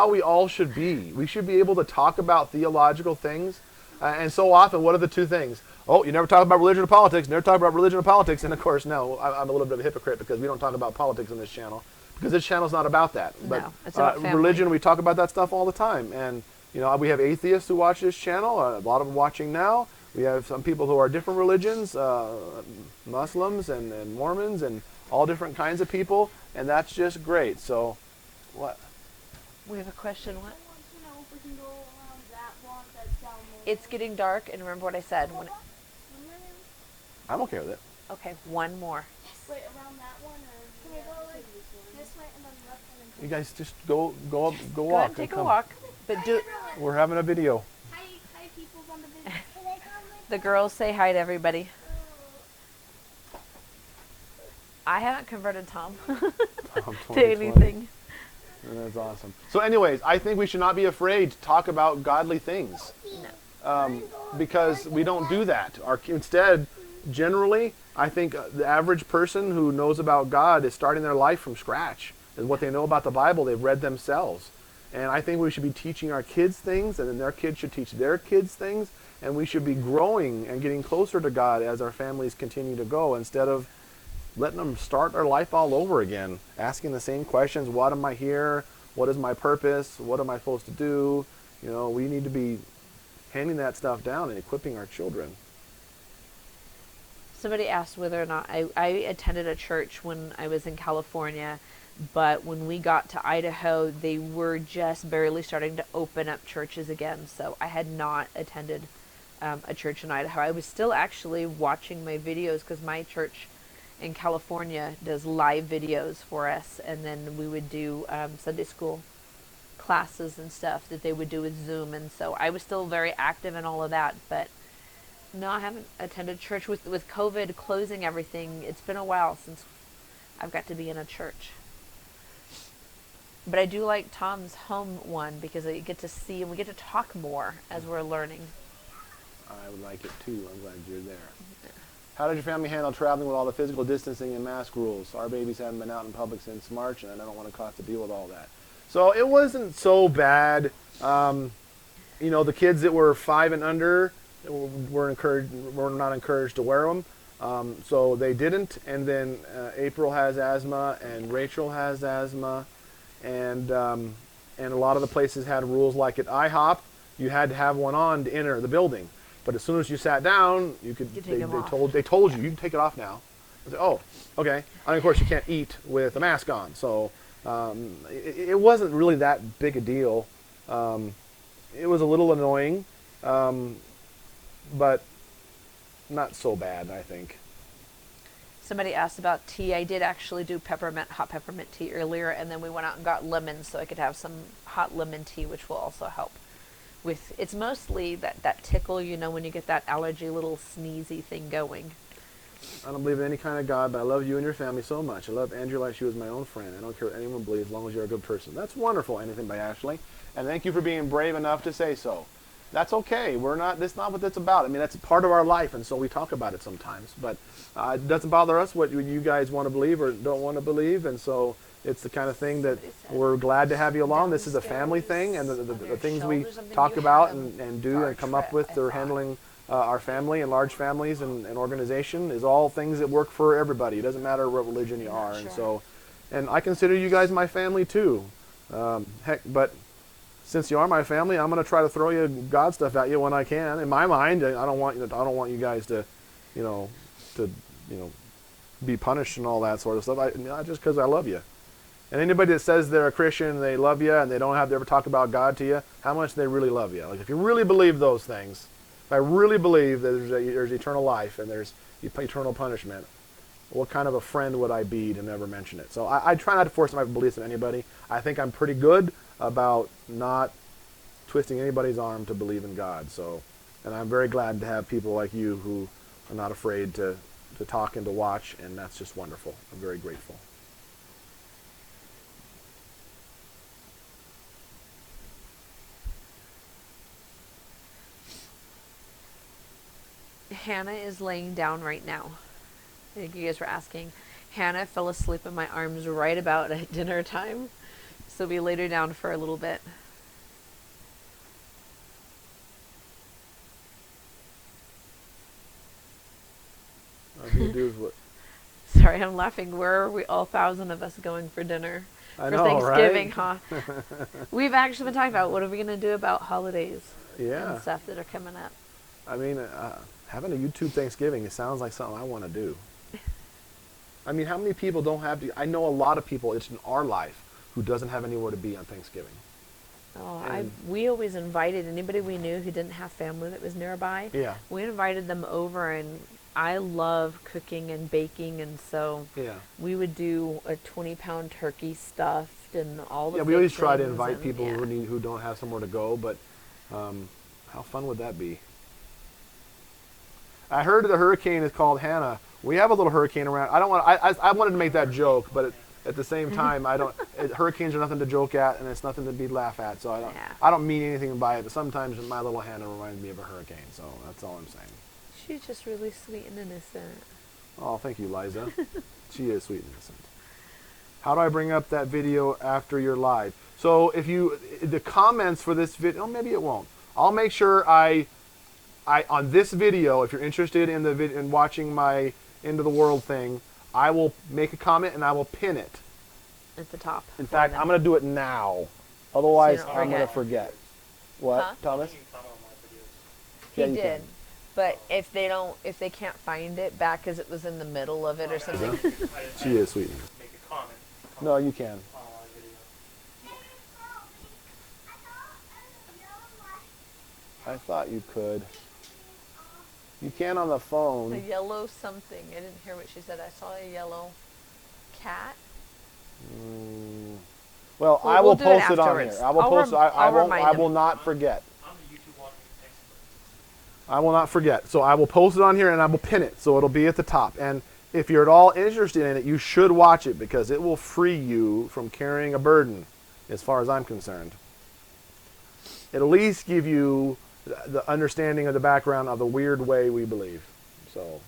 we all should be. We should be able to talk about theological things. And so often, what are the two things? Oh, you never talk about religion or politics. Never talk about religion or politics. And of course, no, I'm a little bit of a hypocrite because we don't talk about politics on this channel because this channel's not about that. No, But it's about family. religion, we talk about that stuff all the time. And we have atheists who watch this channel. A lot of them watching now. We have some people who are different religions, Muslims and Mormons and all different kinds of people. And that's just great. So, what? We have a question. What? I want to know if we can go around that block that's down there. It's getting dark, and remember what I said. I'm okay with it. Okay, one more. Wait, around that one, or can we go like this way and then left and then You guys just go Go walk. ahead and take a walk. But do We're having a video. Hi people's on the video. Can I come with the girls say hi to everybody. I haven't converted Tom Tom to 2020. anything. That's awesome. So anyways, I think we should not be afraid to talk about godly things. Because we don't do that. Instead, generally, I think the average person who knows about God is starting their life from scratch. And what they know about the Bible, they've read themselves. And I think we should be teaching our kids things, and then their kids should teach their kids things, and we should be growing and getting closer to God as our families continue to go, instead of letting them start their life all over again, asking the same questions. What am I here? What is my purpose? What am I supposed to do? We need to be handing that stuff down and equipping our children. Somebody asked whether or not I attended a church when I was in California, but when we got to Idaho, they were just barely starting to open up churches again. So I had not attended a church in Idaho. I was still actually watching my videos because my church in California does live videos for us, and then we would do Sunday school classes and stuff that they would do with Zoom, and so I was still very active in all of that. But no, I haven't attended church. With COVID closing everything, it's been a while since I've got to be in a church. But I do like Tom's home one because I get to see and we get to talk more as we're learning. I would like it too. I'm glad you're there. How did your family handle traveling with all the physical distancing and mask rules? Our babies haven't been out in public since March, and I don't want to have to deal with all that. So it wasn't so bad. The kids that were 5 and under were not encouraged to wear them. So they didn't. And then April has asthma, and Rachel has asthma, and a lot of the places had rules like at IHOP, you had to have one on to enter the building. But as soon as you sat down, they told you can take it off now. I said, oh, okay. And of course, you can't eat with a mask on. So it wasn't really that big a deal. It was a little annoying, but not so bad, I think. Somebody asked about tea. I did actually do hot peppermint tea earlier, and then we went out and got lemons so I could have some hot lemon tea, which will also help. It's mostly that tickle, when you get that allergy little sneezy thing going. I don't believe in any kind of God, but I love you and your family so much. I love Andrea like she was my own friend. I don't care what anyone believes as long as you're a good person. That's wonderful, anything by Ashley. And thank you for being brave enough to say so. That's okay. That's not what that's about. I mean, that's part of our life, and so we talk about it sometimes. But it doesn't bother us what you guys want to believe or don't want to believe, and so it's the kind of thing that we're glad to have you along. This is a family thing, and the things we talk about and do and come up with for handling our family and large families and organization is all things that work for everybody. It doesn't matter what religion you are. And I consider you guys my family too. But since you are my family, I'm going to try to throw you God stuff at you when I can. In my mind, I don't want you guys to, be punished and all that sort of stuff. Just because I love you. And anybody that says they're a Christian and they love you and they don't have to ever talk about God to you, how much they really love you. Like if you really believe those things, if I really believe that there's eternal life and there's eternal punishment, what kind of a friend would I be to never mention it? So I try not to force my beliefs on anybody. I think I'm pretty good about not twisting anybody's arm to believe in God. And I'm very glad to have people like you who are not afraid to talk and to watch, and that's just wonderful. I'm very grateful. Hannah is laying down right now. I think you guys were asking. Hannah fell asleep in my arms right about at dinner time, so we laid her down for a little bit. All you do is what? Sorry, I'm laughing. Where are we, all 1,000 of us, going for dinner? I For know, Thanksgiving, right? huh? We've actually been talking about what are we going to do about holidays Yeah. and stuff that are coming up. I mean, having a YouTube Thanksgiving, it sounds like something I want to do. I mean, how many people don't have to? I know a lot of people, it's in our life, who doesn't have anywhere to be on Thanksgiving. Oh, we always invited anybody we knew who didn't have family that was nearby. Yeah. We invited them over, and I love cooking and baking, and so Yeah. we would do a 20-pound turkey stuffed and all the Yeah, we always try to fixings invite and- people yeah. who don't have somewhere to go, but how fun would that be? I heard the hurricane is called Hannah. We have a little hurricane around. I don't want. I wanted to make that joke, but at the same time, I don't. Hurricanes are nothing to joke at, and it's nothing to be laughed at. So Yeah. I don't mean anything by it. But sometimes my little Hannah reminds me of a hurricane. So that's all I'm saying. She's just really sweet and innocent. Oh, thank you, Liza. She is sweet and innocent. How do I bring up that video after you're live? So if the comments for this video, oh, maybe it won't. I'll make sure I on this video, if you're interested in in watching my End of the World thing, I will make a comment and I will pin it. At the top. In fact, I'm going to do it now. Otherwise, So you don't I'm going to forget. forget. What, Huh? Thomas? You can comment on my videos. He Yeah, you did. can. But if they can't find it back because it was in the middle of it or something. I didn't She is sweet. make a comment No, you can. on my video. I thought you could. You can on the A phone. yellow something. I didn't hear what she said. I saw a yellow cat. Well, We'll- I will we'll do it post it on afterwards. here. I will I'll post. I'll won't. remind I him. will not forget. I'm the YouTube watching expert. I will not forget. So I will post it on here and I will pin it so it'll be at the top. And if you're at all interested in it, you should watch it because it will free you from carrying a burden, as far as I'm concerned. It'll at least give you the understanding of the background of the weird way we believe. So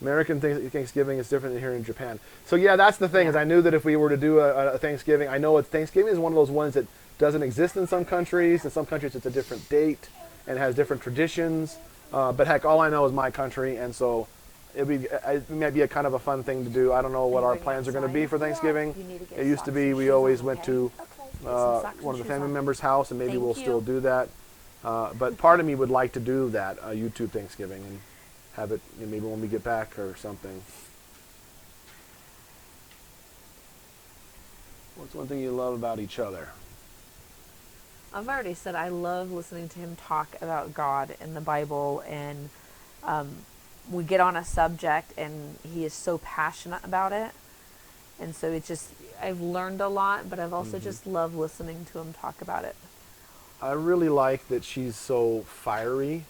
American Thanksgiving is different than here in Japan. So yeah, that's the thing. Is I knew that if we were to do a Thanksgiving, I know Thanksgiving is one of those ones that doesn't exist in some countries. In some countries, it's a different date and has different traditions. But heck, all I know is my country, and so it might be a kind of a fun thing to do. I don't know what our plans are going to be for Thanksgiving. You need to get It used to socks be and we shoes always on, went okay? to Get some socks and one of the shoes family on. members' house, and maybe Thank we'll you. still do that. But part of me would like to do that, YouTube Thanksgiving, and have it maybe when we get back or something. What's one thing you love about each other? I've already said I love listening to him talk about God and the Bible, and we get on a subject and he is so passionate about it, and so it's just, I've learned a lot, but I've also just loved listening to him talk about it. I really like that she's so fiery,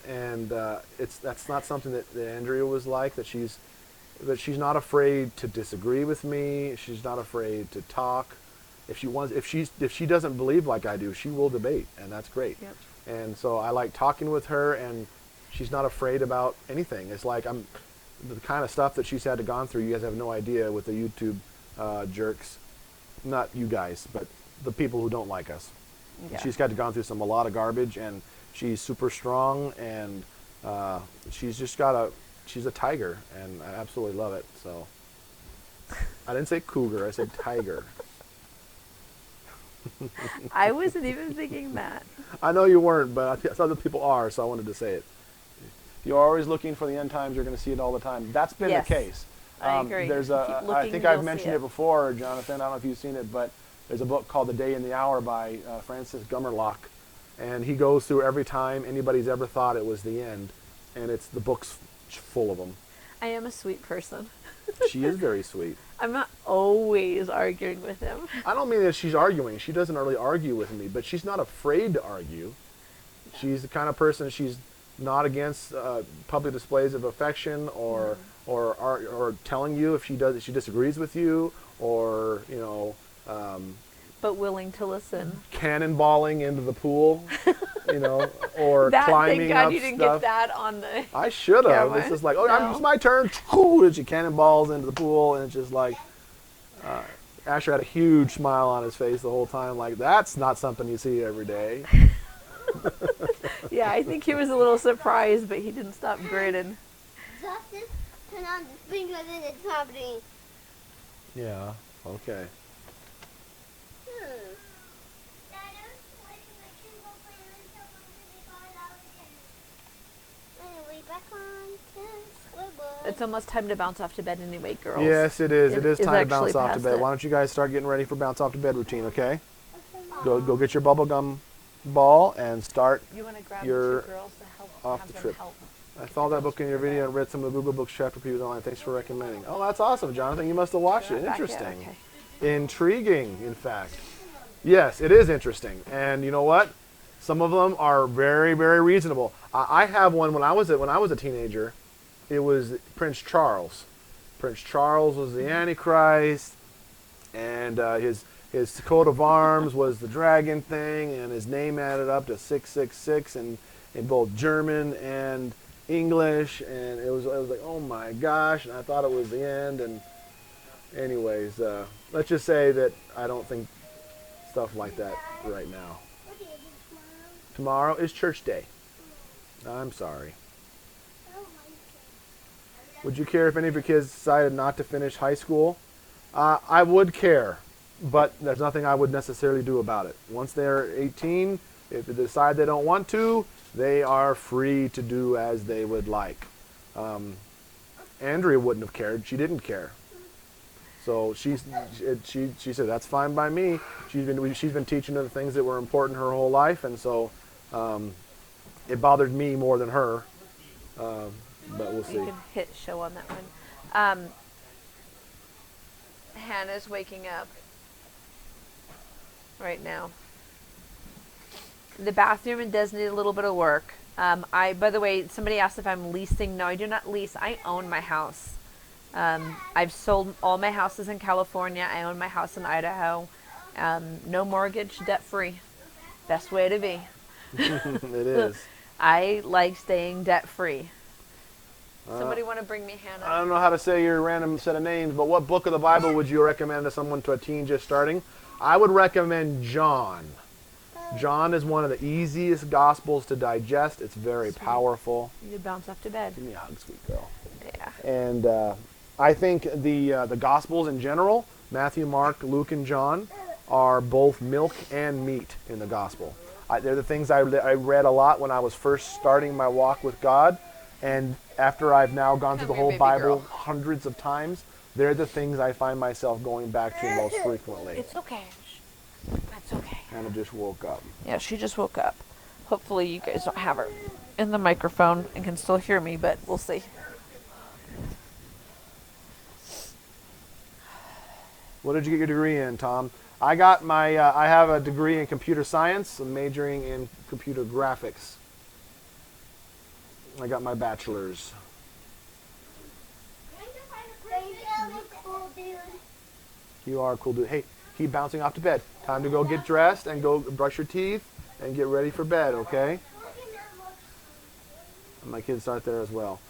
and that's not something that Andrea was like. That she's not afraid to disagree with me. She's not afraid to talk. If she doesn't believe like I do, she will debate, and that's great. Yep. And so I like talking with her, and she's not afraid about anything. It's like the kind of stuff that she's had to gone through. You guys have no idea with the YouTube jerks, not you guys, but the people who don't like us. Yeah. She's got to gone through a lot of garbage, and she's super strong, and she's a tiger, and I absolutely love it. So I didn't say cougar, I said tiger. I wasn't even thinking that. I know you weren't, but other people are, so I wanted to say it. You're always looking for the end times. You're going to see it all the time. That's been Yes, the case. I agree. There's Keep I looking, think I've you'll mentioned see it it. before, Jonathan. I don't know if you've seen it, but there's a book called The Day and the Hour by Francis Gummerlock, and he goes through every time anybody's ever thought it was the end, and the book's full of them. I am a sweet person. She is very sweet. I'm not always arguing with him. I don't mean that she's arguing. She doesn't really argue with me, but she's not afraid to argue. She's the kind of person, she's not against public displays of affection or telling you if she disagrees with you, or But willing to listen. cannonballing into the pool you know, or That, climbing thank God up you didn't stuff. get that on the. I should have. camera. It's just like, oh, No. it's my turn. And she cannonballs into the pool, and it's just like, Asher had a huge smile on his face the whole time. Like, that's not something you see every day. Yeah, I think he was a little surprised, but he didn't stop grinning. Justus, turn on the sprinklers in the property. Yeah. Okay. Anyway, back on to scoreboard. It's almost time to bounce off to bed anyway, girls. Yes, it is. It is time to actually bounce off to past bed. it. Why don't you guys start getting ready for bounce off to bed routine, okay? Go get your bubble gum ball and start. You want to grab Your the two girls to help off have the them trip. help. I followed that book in your video and read some of the Google Books chapter previews online. Thanks for recommending. Oh, that's awesome, Jonathan. You must have watched it. Back here, Interesting. okay. Intriguing, in fact. Yes, it is interesting. And you know what? Some of them are very, very reasonable. I have one when I was a teenager. It was Prince Charles. Prince Charles was the Antichrist, and his coat of arms was the dragon thing, and his name added up to 666 in both German and English, and it was like, oh my gosh, and I thought it was the end. And anyways, let's just say that I don't think stuff like that right now. What do you do tomorrow? Tomorrow is church day. I'm sorry. Oh, my Would you care if any of your kids decided not to finish high school? I would care, but there's nothing I would necessarily do about it. Once they're 18, if they decide they don't want to, they are free to do as they would like. Andrea wouldn't have cared. She didn't care. So she said that's fine by me. She's been teaching her the things that were important her whole life, and so it bothered me more than her. But we'll see. You can hit show on that one. Hannah's waking up right now. The bathroom does need a little bit of work. By the way, somebody asked if I'm leasing. No, I do not lease. I own my house. I've sold all my houses in California. I own my house in Idaho. No mortgage, debt free. Best way to be. It is. I like staying debt free. Somebody want to bring me Hannah? I don't know how to say your random set of names, but what book of the Bible would you recommend to a teen just starting? I would recommend John. John is one of the easiest gospels to digest. It's very powerful. You bounce off to bed. Give me a hug, sweet girl. Yeah. And I think the gospels in general, Matthew, Mark, Luke, and John, are both milk and meat in the gospel. They're the things I read a lot when I was first starting my walk with God. And after I've now gone through the whole baby Bible girl. hundreds of times, they're the things I find myself going back to most frequently. It's okay. That's okay. Hannah just woke up. Yeah, she just woke up. Hopefully you guys don't have her in the microphone and can still hear me, but we'll see. What did you get your degree in, Tom? I got my, I have a degree in computer science, I'm majoring in computer graphics. I got my bachelor's. Cool, dude. You are a cool dude. Hey, keep bouncing off to bed. Time to go get dressed and go brush your teeth and get ready for bed, okay? My kids start there as well.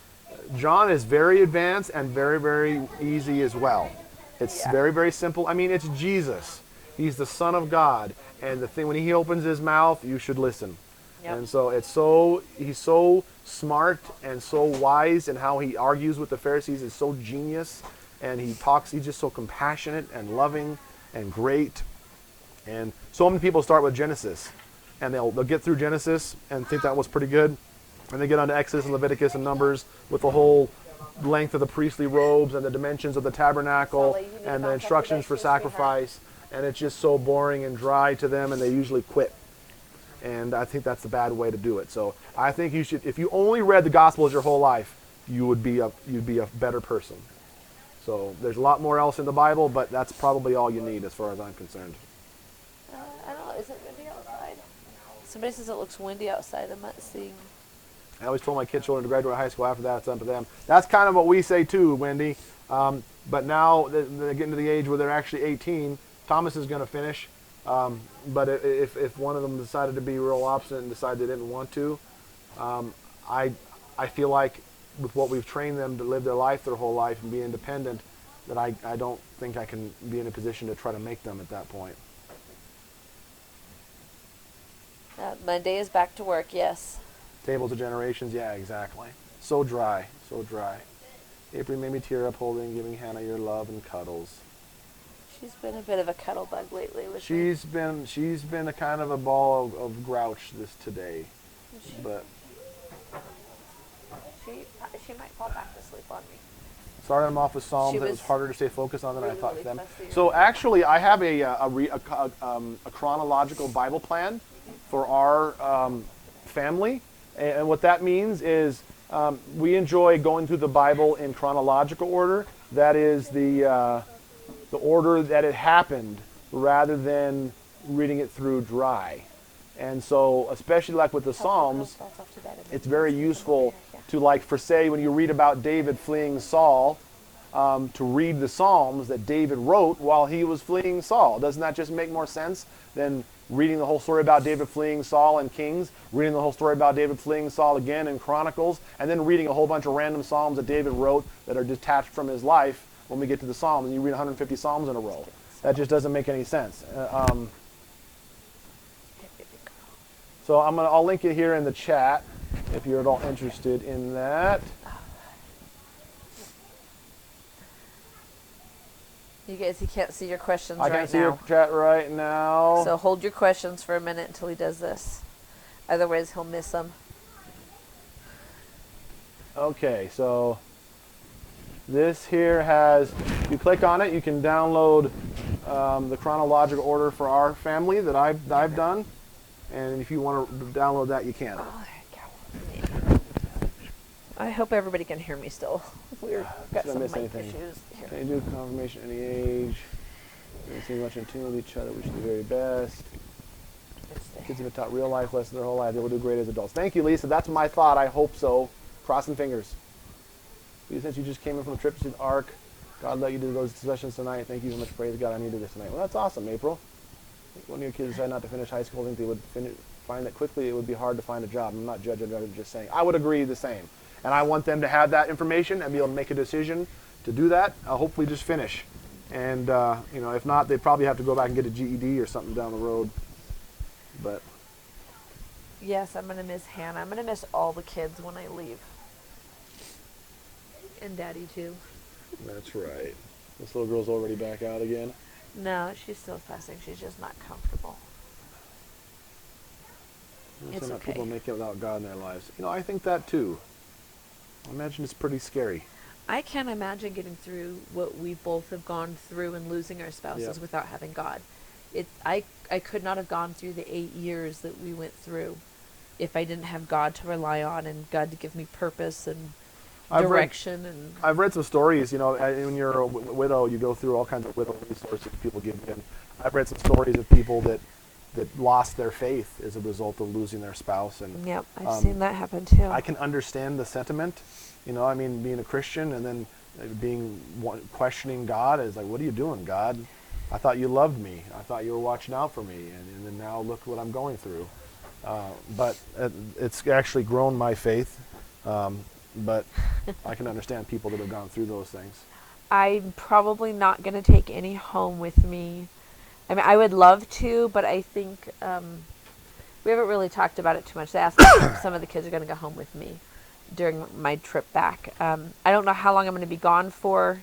John is very advanced and very, very easy as well. It's very, very simple. I mean, it's Jesus. He's the Son of God. And the thing, when he opens his mouth, you should listen. Yep. And so he's so smart and so wise, and how he argues with the Pharisees is so genius. And he's just so compassionate and loving and great. And so many people start with Genesis, and they'll get through Genesis and think that was pretty good. And they get on to Exodus and Leviticus and Numbers with the whole length of the priestly robes and the dimensions of the tabernacle and the instructions for sacrifice. And it's just so boring and dry to them, and they usually quit. And I think that's the bad way to do it. So I think you should, if you only read the Gospels your whole life, you'd be a better person. So there's a lot more else in the Bible, but that's probably all you need as far as I'm concerned. I don't know. Is it windy outside? Somebody says it looks windy outside. I'm not seeing. I always told my kids children to graduate high school. After that, it's up to them. That's kind of what we say too, Wendy. But now they're getting to the age where they're actually 18. Thomas is going to finish, But if one of them decided to be real opposite and decided they didn't want to, I feel like with what we've trained them to live their life their whole life and be independent, that I don't think I can be in a position to try to make them at that point. Monday is back to work, yes. Tables of generations, yeah, exactly. So dry, so dry. April made me tear up holding, giving Hannah your love and cuddles. She's been a bit of a cuddle bug lately with me. She's been a kind of a ball of grouch today, but she might fall back to sleep on me. started them off with Psalms. It was was harder to stay focused on than I thought really for them. fussy. So actually, I have a chronological Bible plan for our family, and what that means is we enjoy going through the Bible in chronological order. That is the order that it happened, rather than reading it through dry. And so, especially like with the Psalms, it's very useful to, like, for say, when you read about David fleeing Saul, to read the Psalms that David wrote while he was fleeing Saul. Doesn't that just make more sense than reading the whole story about David fleeing Saul in Kings, reading the whole story about David fleeing Saul again in Chronicles, and then reading a whole bunch of random Psalms that David wrote that are detached from his life when we get to the Psalms, and you read 150 Psalms in a row? That just doesn't make any sense. So I'll link it here in the chat if you're at all interested in that. You guys, he can't see your questions I right now. can't see your chat right now. So hold your questions for a minute until he does this. Otherwise, he'll miss them. Okay, so this here has, if you click on it, you can download the chronological order for our family that I've done. And if you want to download that, you can. Oh, there you go. I hope everybody can hear me still. We've got Did I some miss mic anything? issues here. Can you do confirmation any age? We don't seem much in tune with each other. We should do the very best. Kids have been taught real life lessons their whole life. They will do great as adults. Thank you, Lisa. That's my thought. I hope so. Crossing fingers. Since you just came in from a trip to the Ark, God let you do those sessions tonight. Thank you so much. Praise God. I needed this tonight. Well, that's awesome, April. When your kids decide not to finish high school, I think they would find that quickly it would be hard to find a job. I'm not judging, I'm just saying. I would agree the same. And I want them to have that information and be able to make a decision to do that. I'll hopefully just finish. And, if not, they probably have to go back and get a GED or something down the road. But Yes, I'm going to miss Hannah. I'm going to miss all the kids when I leave. And Daddy, too. that's right. This little girl's already back out again. No, she's still fussing. She's just not comfortable. It's Not okay. people make it without God in their lives. I think that too. I imagine it's pretty scary. I can't imagine getting through what we both have gone through and losing our spouses Yep. without having God. I could not have gone through the 8 years that we went through if I didn't have God to rely on and God to give me purpose and direction. I've read some stories. When you're a widow, you go through all kinds of widow resources people give you. And I've read some stories of people that lost their faith as a result of losing their spouse. And Yep, I've seen that happen too. I can understand the sentiment. Being a Christian and then questioning God is like, what are you doing, God? I thought you loved me. I thought you were watching out for me. And then now look what I'm going through. But it's actually grown my faith. But I can understand people that have gone through those things. I'm probably not going to take any home with me. I mean, I would love to, but I think we haven't really talked about it too much. They asked me if some of the kids are going to go home with me during my trip back. I don't know how long I'm going to be gone for.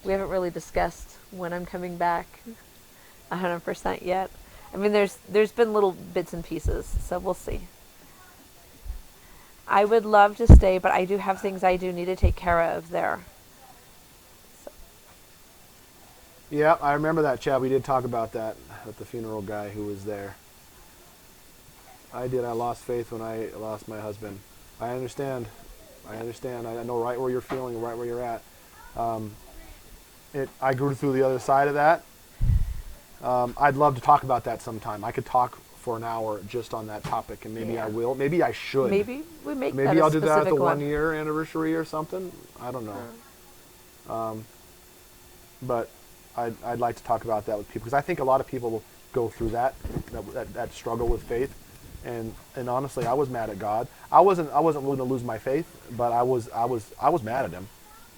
We haven't really discussed when I'm coming back 100% yet. I mean, there's been little bits and pieces, so we'll see. I would love to stay, but I do have things I do need to take care of there. So. Yeah, I remember that, Chad. We did talk about that with the funeral guy who was there. I did. I lost faith when I lost my husband. I understand. I know right where you're feeling, right where you're at. I grew through the other side of that. I'd love to talk about that sometime. I could talk for an hour just on that topic, and maybe I will. Maybe I should. Maybe we make that Maybe a I'll do that at the specific 1 year anniversary or something. I don't know. But I'd like to talk about that with people, because I think a lot of people go through that struggle with faith. And honestly, I was mad at God. I wasn't willing to lose my faith, but I was mad at him.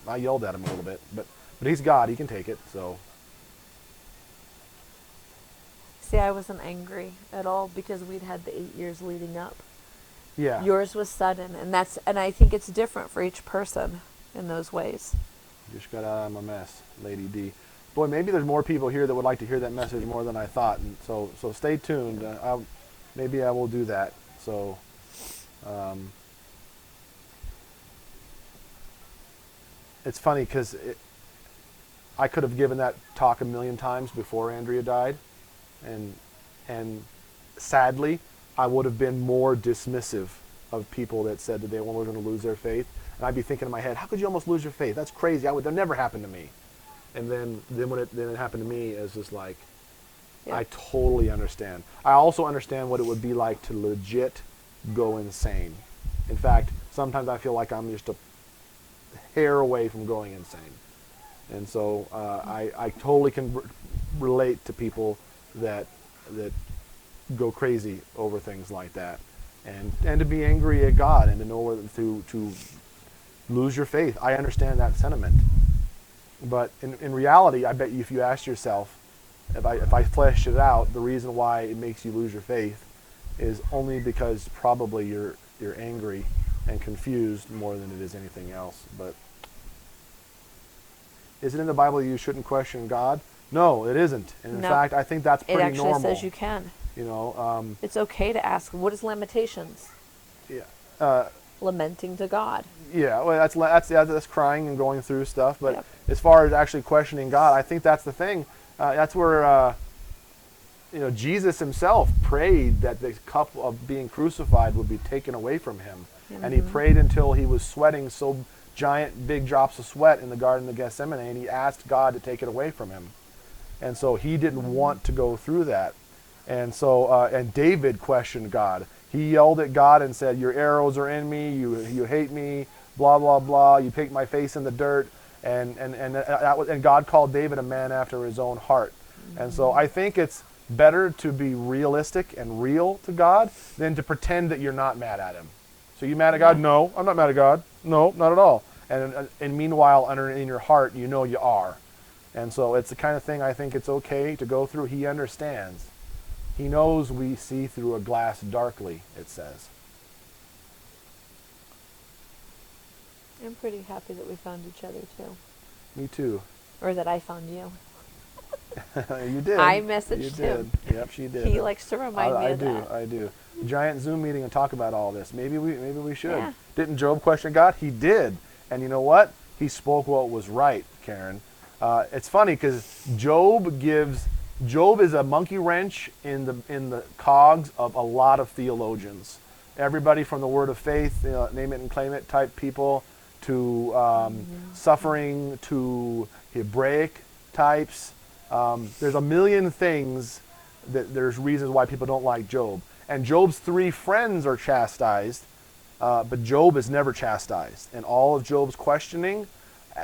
I yelled at him a little bit, but he's God. He can take it. So. See, I wasn't angry at all because we'd had the 8 years leading up. Yeah. Yours was sudden, and I think it's different for each person in those ways. Just got out of my mess, Lady D. Boy, maybe there's more people here that would like to hear that message more than I thought, and so stay tuned. Maybe I will do that. So, it's funny because I could have given that talk a million times before Andrea died, and sadly, I would have been more dismissive of people that said that they were going to lose their faith. And I'd be thinking in my head, how could you almost lose your faith? That's crazy. That never happened to me. And then when it happened to me, it's just like, yeah. I totally understand. I also understand what it would be like to legit go insane. In fact, sometimes I feel like I'm just a hair away from going insane. And so I totally can relate to people that go crazy over things like that. And to be angry at God and to know whether to lose your faith. I understand that sentiment. But in reality, I bet you if you asked yourself, if I fleshed it out, the reason why it makes you lose your faith is only because probably you're angry and confused more than it is anything else. But is it in the Bible you shouldn't question God? No, it isn't. And in fact, I think that's pretty normal. It actually says you can. You know, it's okay to ask. What is lamentations? Yeah. Lamenting to God. Yeah, well, that's crying and going through stuff. But yep. As far as actually questioning God, I think that's the thing. That's where Jesus himself prayed that the cup of being crucified would be taken away from him, and he prayed until he was sweating so giant, big drops of sweat in the Garden of Gethsemane, and he asked God to take it away from him, and so he didn't want to go through that, and so and David questioned God. He yelled at God and said, "Your arrows are in me. You hate me. Blah blah blah. You picked my face in the dirt." And God called David a man after his own heart. And so I think it's better to be realistic and real to God than to pretend that you're not mad at him. So you mad at God? No, I'm not mad at God. No, not at all. And meanwhile, in your heart, you know you are. And so it's the kind of thing I think it's okay to go through. He understands. He knows we see through a glass darkly, it says. I'm pretty happy that we found each other, too. Me too. Or that I found you. You did. I messaged him. Yep, she did. He likes to remind me of that. I do. Giant Zoom meeting and talk about all this.Maybe we should. Yeah. Didn't Job question God? He did. And you know what? He spoke what was right, Karen. It's funny because Job is a monkey wrench in the cogs of a lot of theologians. Everybody from the Word of Faith, name it and claim it type people, to suffering, to Hebraic types. There's a million things that there's reasons why people don't like Job. And Job's 3 friends are chastised, but Job is never chastised. And all of Job's questioning,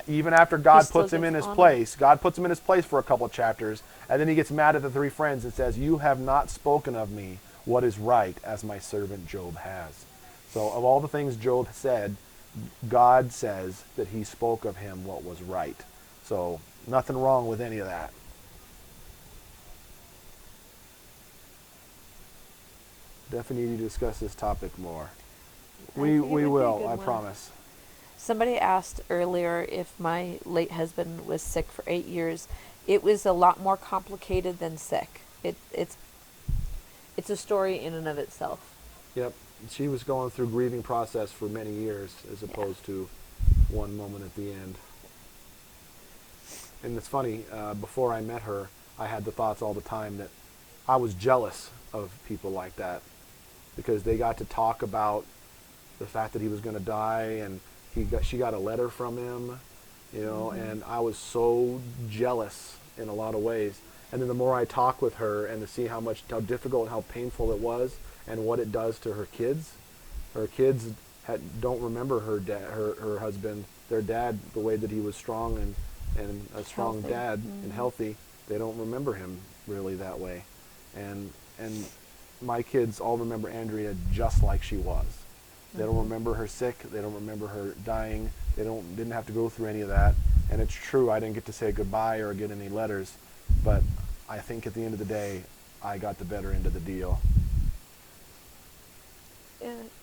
even after God puts him in his place, God puts him in his place for a couple of chapters, and then he gets mad at the 3 friends and says, "You have not spoken of me what is right, as my servant Job has." So of all the things Job said, God says that he spoke of him what was right. So nothing wrong with any of that. Definitely need to discuss this topic more. We will, I promise. Somebody asked earlier if my late husband was sick for 8 years. It was a lot more complicated than sick. It's a story in and of itself. Yep. She was going through grieving process for many years as opposed to one moment at the end. And it's funny, before I met her, I had the thoughts all the time that I was jealous of people like that because they got to talk about the fact that he was going to die, and she got a letter from him, and I was so jealous in a lot of ways. And then the more I talk with her and to see how difficult and how painful it was and what it does to her kids don't remember her husband, their dad, the way that he was strong and a strong dad and healthy. They don't remember him really that way. And my kids all remember Andrea just like she was. They don't remember her sick. They don't remember her dying. They didn't have to go through any of that. And it's true, I didn't get to say goodbye or get any letters, but I think at the end of the day, I got the better end of the deal.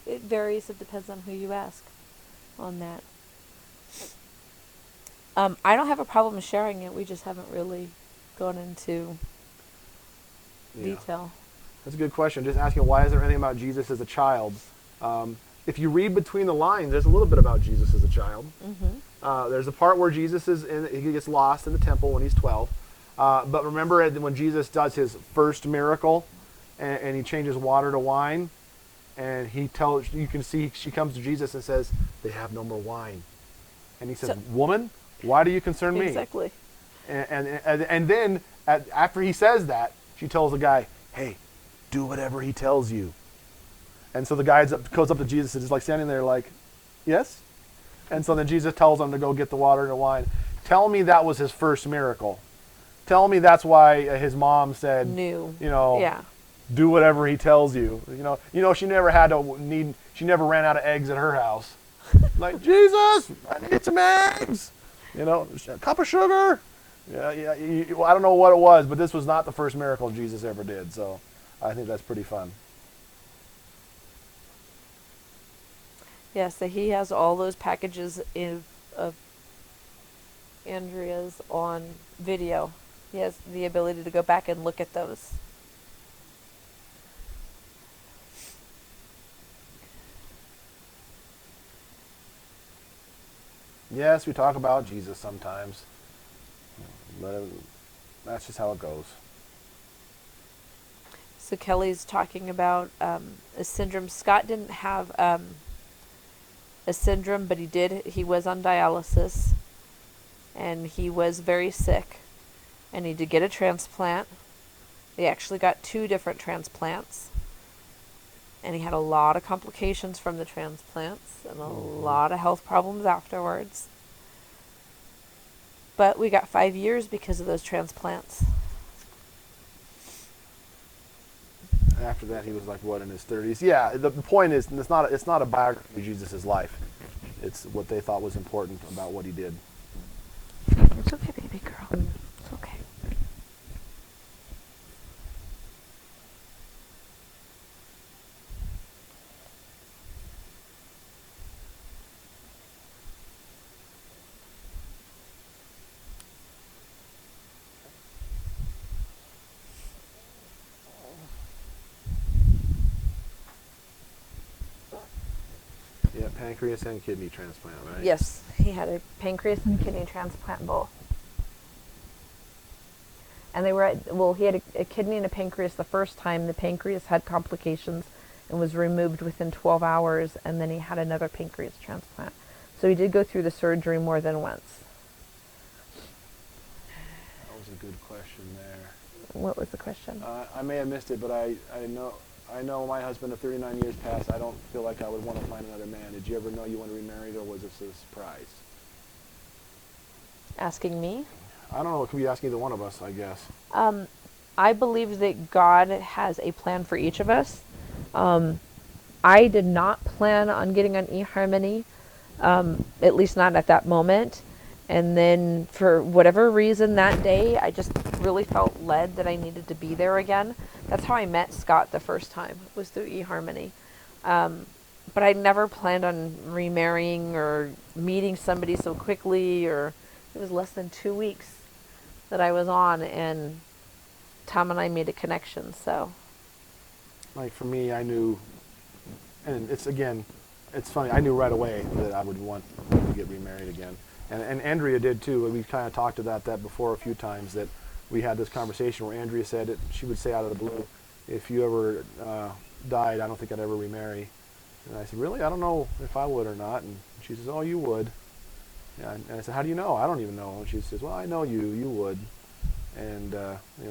It varies. It depends on who you ask on that. I don't have a problem sharing it. We just haven't really gone into detail. That's a good question. Just asking, why is there anything about Jesus as a child? If you read between the lines, there's a little bit about Jesus as a child. There's a part where Jesus he gets lost in the temple when he's 12. But remember when Jesus does his first miracle, and he changes water to wine, and you can see she comes to Jesus and says, "They have no more wine," and he says, "Woman, why do you concern me?" Exactly. And then after he says that, she tells the guy, "Hey, do whatever he tells you." And so the guy goes up to Jesus and is like standing there like, "Yes?" And so then Jesus tells him to go get the water and the wine. Tell me that was his first miracle. Tell me that's why his mom said, do whatever he tells you. She never ran out of eggs at her house. Like, Jesus, I need some eggs. A cup of sugar. I don't know what it was, but this was not the first miracle Jesus ever did. So I think that's pretty fun. Yes, so he has all those packages of Andrea's on video. He has the ability to go back and look at those. Yes, we talk about Jesus sometimes. But that's just how it goes. So Kelly's talking about a syndrome. Scott didn't have a syndrome, but he was on dialysis, and he was very sick, and he did get a transplant. They actually got 2 different transplants, and he had a lot of complications from the transplants and a lot of health problems afterwards. But we got 5 years because of those transplants. After that, he was like, what, in his 30s? Yeah, the point is, it's not a biography of Jesus' life. It's what they thought was important about what he did. It's okay, baby girl. It's okay. Yeah, pancreas and kidney transplant, right? Yes, he had a pancreas and kidney transplant both. And they were he had a kidney and a pancreas the first time. The pancreas had complications and was removed within 12 hours, and then he had another pancreas transplant. So he did go through the surgery more than once. That was a good question there. What was the question? I may have missed it, but I know my husband of 39 years past, I don't feel like I would want to find another man. Did you ever know you wanted to be married, or was this a surprise? Asking me? I don't know. It could be asking either one of us, I guess. I believe that God has a plan for each of us. I did not plan on getting on eHarmony, at least not at that moment. And then for whatever reason that day, I just really felt led that I needed to be there again. That's how I met Scott the first time, was through eHarmony. But I never planned on remarrying or meeting somebody so quickly, or it was less than 2 weeks that I was on, and Tom and I made a connection, so. Like for me, I knew, and it's funny, I knew right away that I would want to get remarried again. And Andrea did too. We kind of talked about that before a few times, that we had this conversation where Andrea said that she would say out of the blue, if you ever died, I don't think I'd ever remarry. And I said, really? I don't know if I would or not. And she says, oh, you would. Yeah, and I said, how do you know? I don't even know. And she says, well, I know you would. And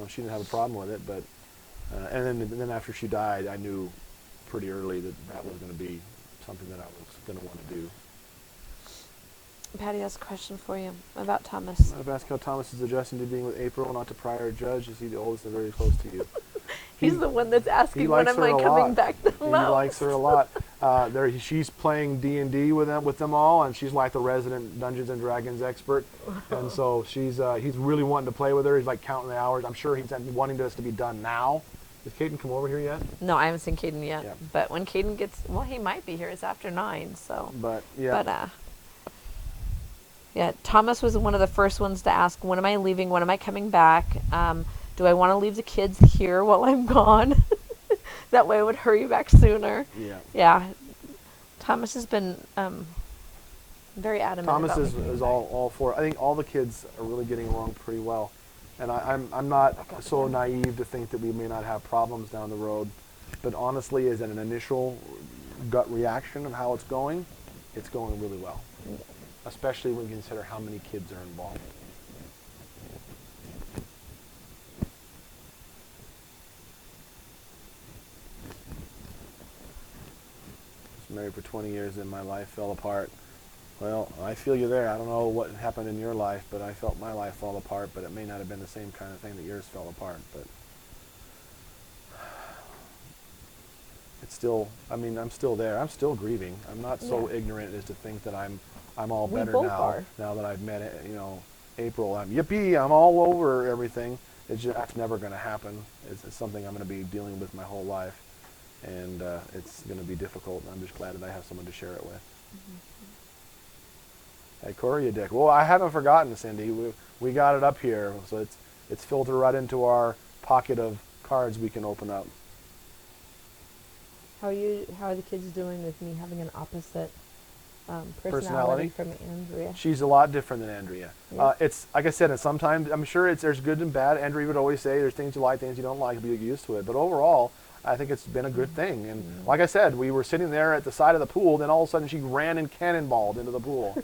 she didn't have a problem with it. But and then after she died, I knew pretty early that was going to be something that I was going to want to do. Patty has a question for you about Thomas. I've asked how Thomas is adjusting to being with April, not to prior judge. Is he the oldest and very close to you? He's the one that's asking when likes am her I a coming lot. back the He most. likes her a lot. She's playing D&D with them all, and she's like the resident Dungeons and Dragons expert. And so he's really wanting to play with her. He's like counting the hours. I'm sure he's wanting this to be done now. Has Caden come over here yet? No, I haven't seen Caden yet. Yeah. But when Caden gets, well, he might be here. It's after 9, so. But yeah. But yeah, Thomas was one of the first ones to ask, when am I leaving? When am I coming back? Do I want to leave the kids here while I'm gone? That way I would hurry back sooner. Yeah. Yeah. Thomas has been very adamant Thomas about is all for it. I think all the kids are really getting along pretty well. And I'm not so naive to think that we may not have problems down the road. But honestly, as an initial gut reaction of how it's going really well. Especially when you consider how many kids are involved. I was married for 20 years and my life fell apart. Well, I feel you there. I don't know what happened in your life, but I felt my life fall apart, but it may not have been the same kind of thing that yours fell apart. But it's still, I'm still there. I'm still grieving. I'm not so ignorant as to think that I'm all better now. Now that I've met it, April, yippee, I'm all over everything. That's never going to happen. It's something I'm going to be dealing with my whole life. And it's going to be difficult. I'm just glad that I have someone to share it with. Hey, Corey, you dick. Well, I haven't forgotten, Cindy. We got it up here, so it's filtered right into our pocket of cards we can open up. How are the kids doing with me having an opposite personality from Andrea? She's a lot different than Andrea. Yeah. It's like I said, and sometimes I'm sure there's good and bad. Andrea would always say there's things you like, things you don't like, but you get used to it. But overall, I think it's been a good thing. And like I said, we were sitting there at the side of the pool, then all of a sudden she ran and cannonballed into the pool.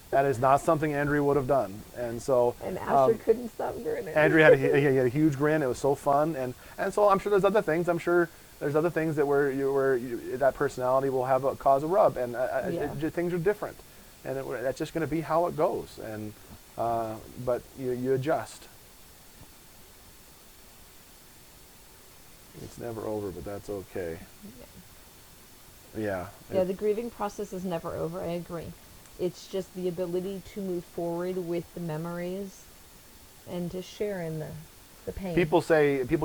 That is not something Andrea would have done. And so And Asher couldn't stop grinning. Andrea had a huge grin. It was so fun. And so I'm sure there's other things. I'm sure there's other things that where that personality will have cause a rub. And things are different. And that's just going to be how it goes. And but you adjust. It's never over, but that's okay. Yeah. Yeah, the grieving process is never over. I agree. It's just the ability to move forward with the memories and to share in the pain. People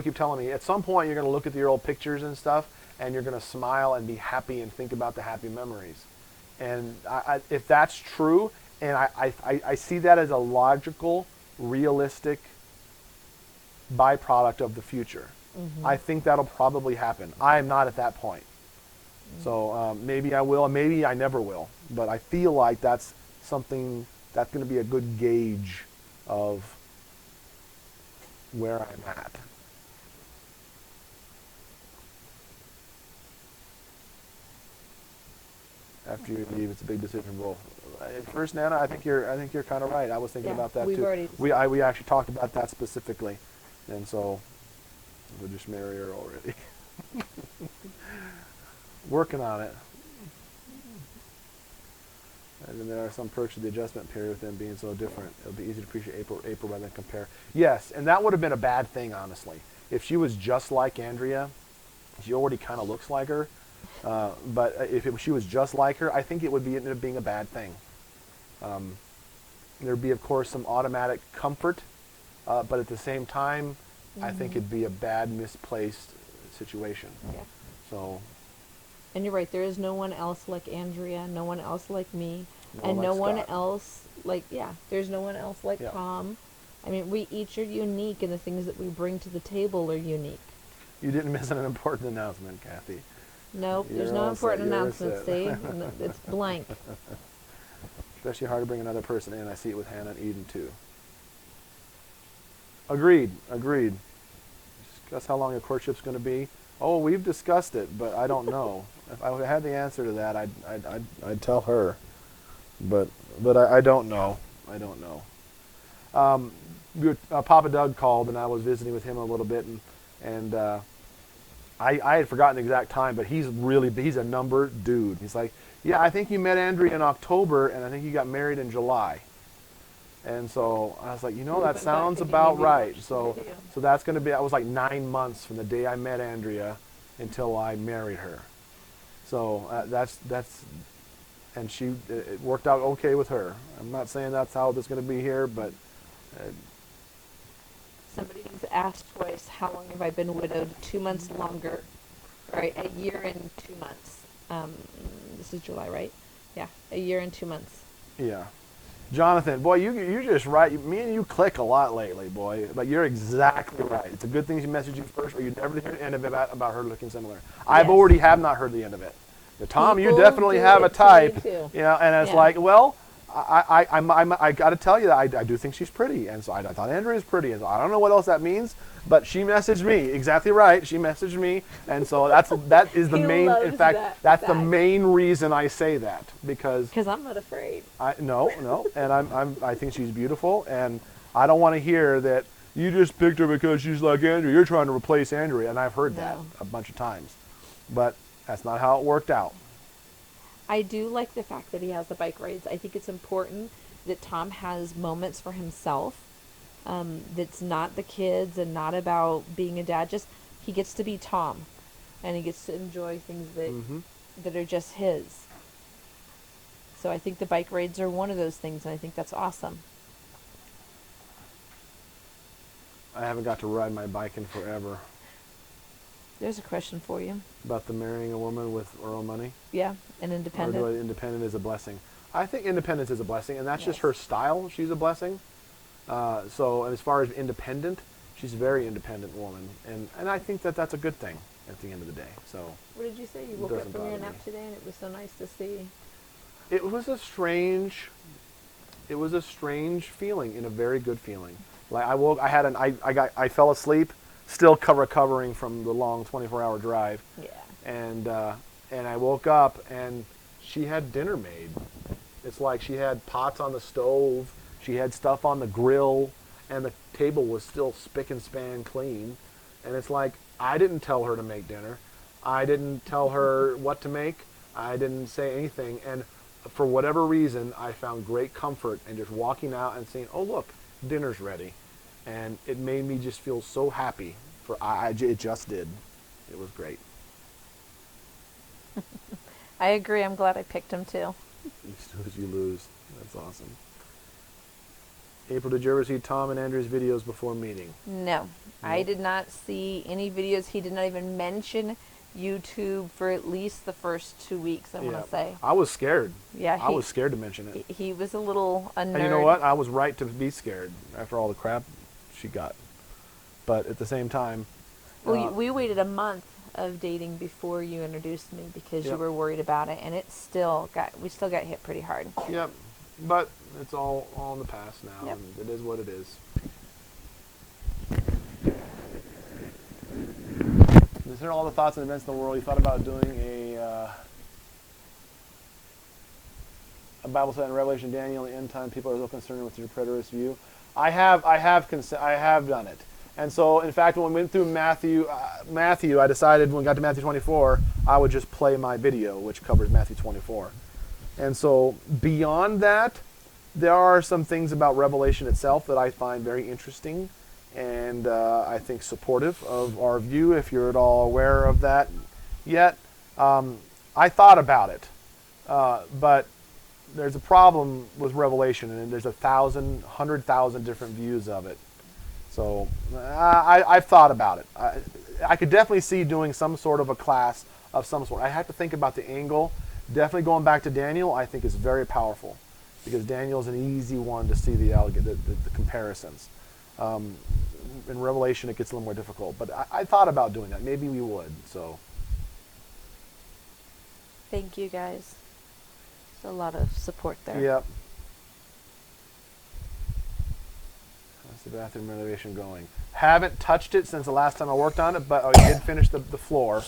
keep telling me, at some point you're going to look at your old pictures and stuff, and you're going to smile and be happy and think about the happy memories. And if that's true, and I see that as a logical, realistic byproduct of the future. Mm-hmm. I think that'll probably happen. I am not at that point. Mm-hmm. So maybe I will, maybe I never will. But I feel like that's something that's going to be a good gauge of where I'm at. After you leave, it's a big decision. Well, first, Nana, I think you're kind of right. I was thinking about that too. We actually talked about that specifically, and so we'll just marry her already. Working on it. And then there are some perks of the adjustment period with them being so different. It'll be easy to appreciate April rather than compare. Yes, and that would have been a bad thing, honestly. If she was just like Andrea, she already kind of looks like her. But if she was just like her, I think it would end up being a bad thing. There'd be, of course, some automatic comfort, but at the same time, I think it'd be a bad, misplaced situation. Yeah. So. And you're right. There is no one else like Andrea. No one else like me, and no one else like there's no one else like Tom. I mean, we each are unique, and the things that we bring to the table are unique. You didn't miss an important announcement, Kathy. Nope, there's no important announcements, see? It's blank. Especially hard to bring another person in. I see it with Hannah and Eden, too. Agreed. Discuss how long your courtship's going to be. Oh, we've discussed it, but I don't know. If I had the answer to that, I'd tell her. But I don't know. Papa Doug called, and I was visiting with him a little bit, and I had forgotten the exact time, but he's a number dude. He's like, yeah, I think you met Andrea in October, and I think you got married in July. And so I was like, you know, that Went back sounds again, about maybe right. watch the So video. that's going to be, I was like 9 months from the day I met Andrea until I married her. So that's, and it worked out okay with her. I'm not saying that's how it's going to be here, but Somebody's asked twice, how long have I been widowed? 2 months longer. Right, a year and 2 months. This is July, right? Yeah, a year and 2 months. yeah. Jonathan, boy, you're just right. Me and you click a lot lately, boy. But you're exactly right. It's a good thing she messaged you first, or you'd never hear the end of it about her looking similar. I've Yes. already have not heard the end of it. The Tom, you People definitely do have it a to me type, too. you know, and it's Yeah. like, well, I got to tell you that I do think she's pretty, and so I thought Andrea's pretty, and so I don't know what else that means, but she messaged me exactly right. She messaged me, and so that is the He main. In loves fact, that that's the fact. main reason I say that, because Because I'm not afraid. no, and I think she's beautiful, and I don't want to hear that you just picked her because she's like Andrea. You're trying to replace Andrea, and I've heard that No. a bunch of times, but that's not how it worked out. I do like the fact that he has the bike rides. I think it's important that Tom has moments for himself. That's not the kids and not about being a dad. Just he gets to be Tom, and he gets to enjoy things that are just his. So I think the bike rides are one of those things, and I think that's awesome. I haven't got to ride my bike in forever. There's a question for you. About the marrying a woman with her own money? Yeah, and Or independent. do independent is a blessing? I think independence is a blessing, and that's just Yes. her style. She's a blessing. So as far as independent, she's a very independent woman, and I think that that's a good thing at the end of the day. So What did you say? You woke up doesn't from your bother nap me. today, and it was so nice to see. it was a strange feeling, and a very good feeling. Like I fell asleep, still recovering from the long 24-hour drive. Yeah. And I woke up and she had dinner made. It's like she had pots on the stove, she had stuff on the grill, and the table was still spick and span clean. And it's like, I didn't tell her to make dinner. I didn't tell her what to make. I didn't say anything. And for whatever reason, I found great comfort in just walking out and saying, oh, look, dinner's ready. And it made me just feel so happy. It just did. It was great. I agree. I'm glad I picked him too. You snooze, you lose. That's awesome. April, did you ever see Tom and Andrew's videos before meeting? No, I Nope. did not see any videos. He did not even mention YouTube for at least the first 2 weeks, I want to say. I was scared. Yeah, I was scared to mention it. He was a little a nerd. And you know what? I was right to be scared after all the crap she got. But at the same time, Well, we waited a month of dating before you introduced me because you Yep. were worried about it, and we still got hit pretty hard. yep. But it's all in the past now, Yep. and it is what it is. Consider all the thoughts and events in the world. You thought about doing a Bible study in Revelation, Daniel, the end time. People are so concerned with your preterist view. I have done it. And so, in fact, when we went through Matthew, I decided when we got to Matthew 24, I would just play my video, which covers Matthew 24. And so, beyond that, there are some things about Revelation itself that I find very interesting and I think supportive of our view, if you're at all aware of that yet. I thought about it, but there's a problem with Revelation, and there's 100,000 different views of it. So I've thought about it. I could definitely see doing some sort of a class of some sort. I have to think about the angle. Definitely going back to Daniel, I think is very powerful, because Daniel's an easy one to see the comparisons. In Revelation, it gets a little more difficult, but I thought about doing that. Maybe we would. So Thank you, guys. There's a lot of support there. yep. How's the bathroom renovation going? Haven't touched it since the last time I worked on it, but I did finish the floor.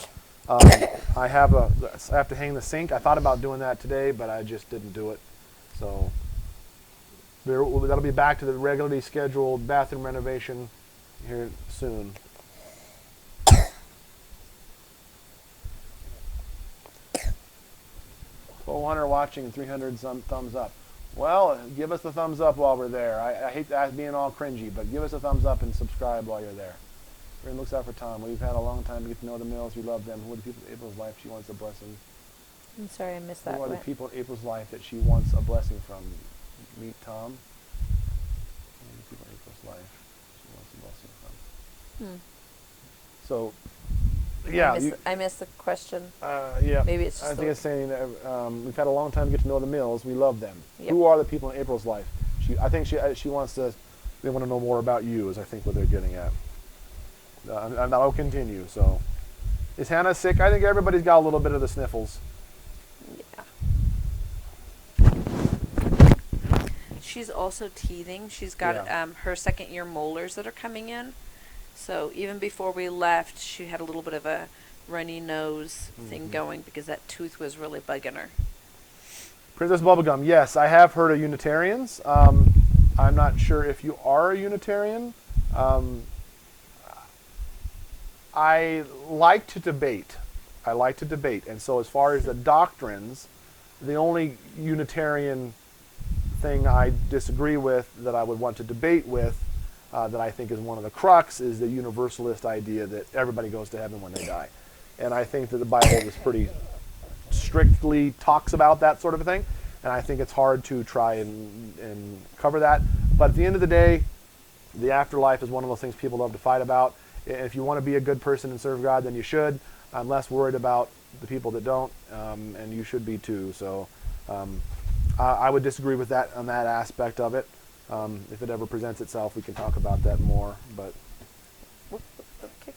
I have to hang the sink. I thought about doing that today, but I just didn't do it. So that'll be back to the regularly scheduled bathroom renovation here soon. 400 watching, 300 thumbs up. Well, give us the thumbs up while we're there. I hate that being all cringy, but give us a thumbs up and subscribe while you're there. Fern looks out for Tom. We've had a long time to get to know the Mills. We love them. Who are the people in April's life she wants a blessing? I'm sorry, I missed that. Who are the What? people in April's life that she wants a blessing from? Meet Tom. Who are the people in April's life she wants a blessing from? So, yeah. I missed the question. Yeah. Maybe it's just I think it's saying we've had a long time to get to know the Mills. We love them. Yep. Who are the people in April's life? I think she wants to. They want to know more about you. Is I think what they're getting at. And that'll continue. So, is Hannah sick? I think everybody's got a little bit of the sniffles. Yeah. She's also teething. She's got her second year molars that are coming in. So even before we left, she had a little bit of a runny nose thing going because that tooth was really bugging her. Princess Bubblegum, yes, I have heard of Unitarians. I'm not sure if you are a Unitarian. I like to debate. And so as far as the doctrines, the only Unitarian thing I disagree with that I would want to debate with that I think is one of the crux is the universalist idea that everybody goes to heaven when they die. And I think that the Bible is pretty strictly talks about that sort of a thing. And I think it's hard to try and cover that. But at the end of the day, the afterlife is one of those things people love to fight about. If you want to be a good person and serve God, then you should. I'm less worried about the people that don't, and you should be too. So I would disagree with that on that aspect of it. If it ever presents itself, we can talk about that more. But Okay.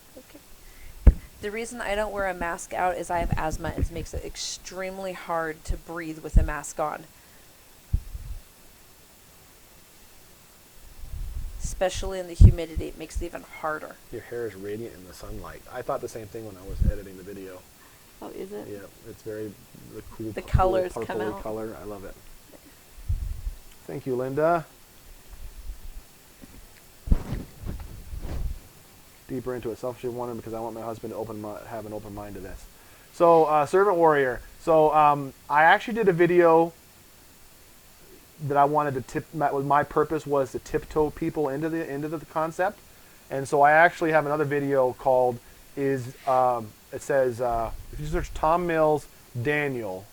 The reason I don't wear a mask out is I have asthma. It makes it extremely hard to breathe with a mask on. Especially in the humidity, it makes it even harder. your hair is radiant in the sunlight. I thought the same thing when I was editing the video. Oh, is it? Yeah, it's very cool. The colors cool come out. color. I love it. Thank you, Linda. Deeper into it, selfishly wanted because I want my husband to have an open mind to this. So, servant warrior. So, I actually did a video that I wanted to my purpose was to tiptoe people into the concept, and so I actually have another video called it says if you search Tom Mills Daniel,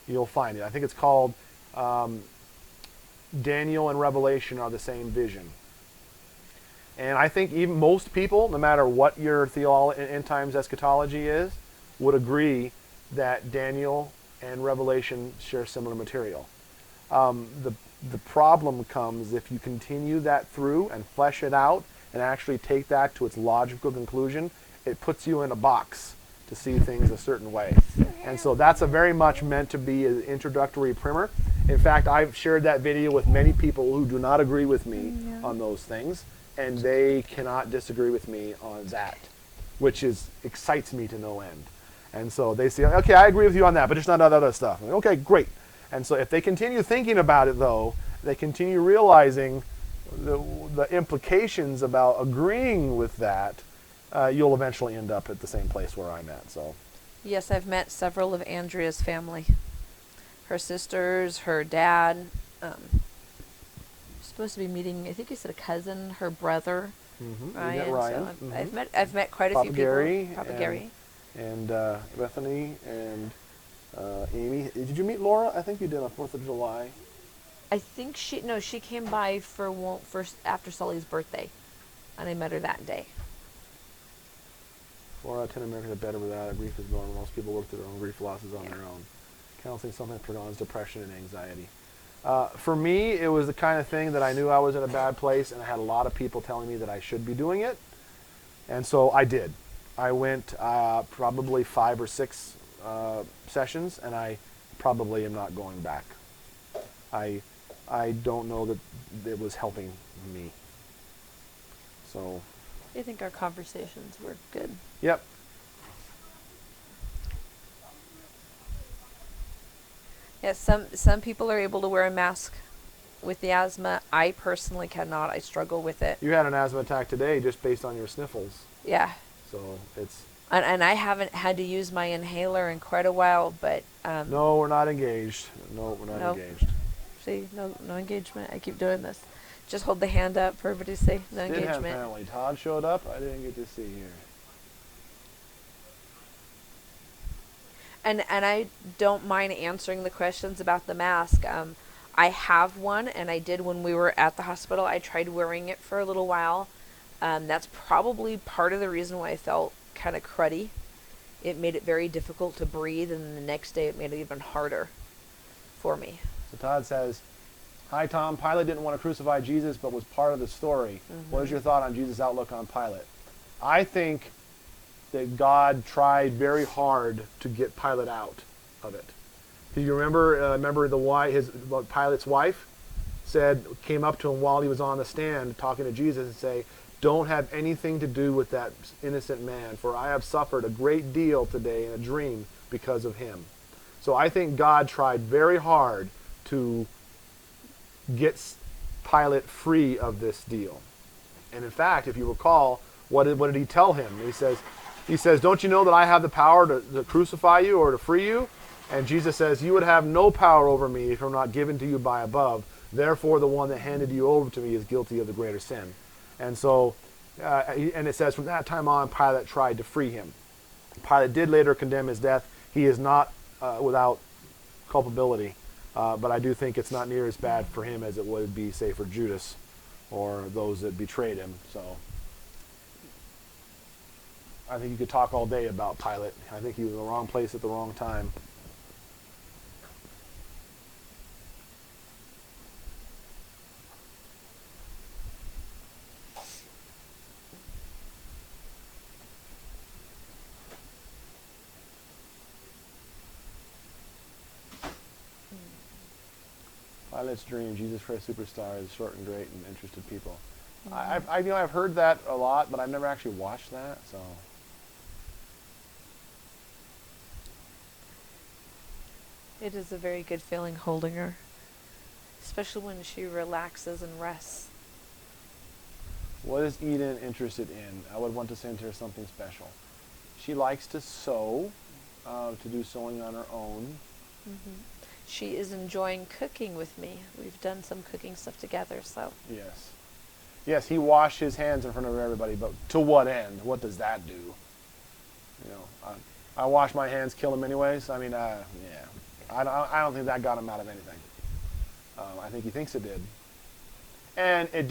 you'll find it. I think it's called Daniel and Revelation are the same vision. And I think even most people, no matter what your end times eschatology is, would agree that Daniel and Revelation share similar material. The problem comes if you continue that through and flesh it out and actually take that to its logical conclusion, it puts you in a box to see things a certain way. And so that's a very much meant to be an introductory primer. In fact, I've shared that video with many people who do not agree with me on those things, and they cannot disagree with me on that, which excites me to no end. And so they say, okay, I agree with you on that, but just not on other stuff. I'm like, okay, great. And so if they continue thinking about it, though, they continue realizing the implications about agreeing with that, you'll eventually end up at the same place where I'm at. So, Yes, I've met several of Andrea's family. Her sisters, her dad. Supposed to be meeting, I think he said a cousin, her brother, Ryan. Ryan. So I've met quite a Papa few Gary people. Papa and- Gary. And Bethany and Amy. Did you meet Laura? I think you did on 4th of July. I think she came by for after Sully's birthday, and I met her that day. 4 out of 10 Americans are better without it. Grief is normal. Most people work through their own grief losses on their own. Counseling sometimes prevents depression and anxiety. For me, it was the kind of thing that I knew I was in a bad place, and I had a lot of people telling me that I should be doing it. And so I did. I went probably 5 or 6 sessions, and I probably am not going back. I don't know that it was helping me. So. I think our conversations were good. Yep. Yeah, some people are able to wear a mask with the asthma. I personally cannot. I struggle with it. You had an asthma attack today just based on your sniffles. Yeah. So it's. And I haven't had to use my inhaler in quite a while, but No, we're not engaged. No, we're not engaged. See, no engagement. I keep doing this. Just hold the hand up for everybody to see. No Stidham engagement. family. Todd showed up. I didn't get to see here. And I don't mind answering the questions about the mask. I have one, and I did when we were at the hospital. I tried wearing it for a little while. That's probably part of the reason why I felt kind of cruddy. It made it very difficult to breathe, and the next day it made it even harder for me. So Todd says, "Hi Tom, Pilate didn't want to crucify Jesus, but was part of the story. What is your thought on Jesus' outlook on Pilate?" I think that God tried very hard to get Pilate out of it. Do you remember Pilate's wife came up to him while he was on the stand talking to Jesus and say, "Don't have anything to do with that innocent man, for I have suffered a great deal today in a dream because of him." So I think God tried very hard to get Pilate free of this deal. And in fact, if you recall, what did he tell him? He says, "Don't you know that I have the power to crucify you or to free you?" And Jesus says, "You would have no power over me if I'm not given to you by above. Therefore, the one that handed you over to me is guilty of the greater sin." And so, and it says, from that time on, Pilate tried to free him. Pilate did later condemn his death. He is not without culpability. But I do think it's not near as bad for him as it would be, say, for Judas or those that betrayed him. So I think you could talk all day about Pilate. I think he was in the wrong place at the wrong time. Pilate's dream, Jesus Christ Superstar, is short and great and interested people. I've heard that a lot, but I've never actually watched that. So It is a very good feeling holding her, especially when she relaxes and rests. what is Eden interested in? I would want to send her something special. She likes to sew, to do sewing on her own. She is enjoying cooking with me. We've done some cooking stuff together, so. Yes. Yes, he washed his hands in front of everybody, but to what end? What does that do? You know, I wash my hands, kill him anyways. I mean, yeah. I don't think that got him out of anything. I think he thinks it did. And it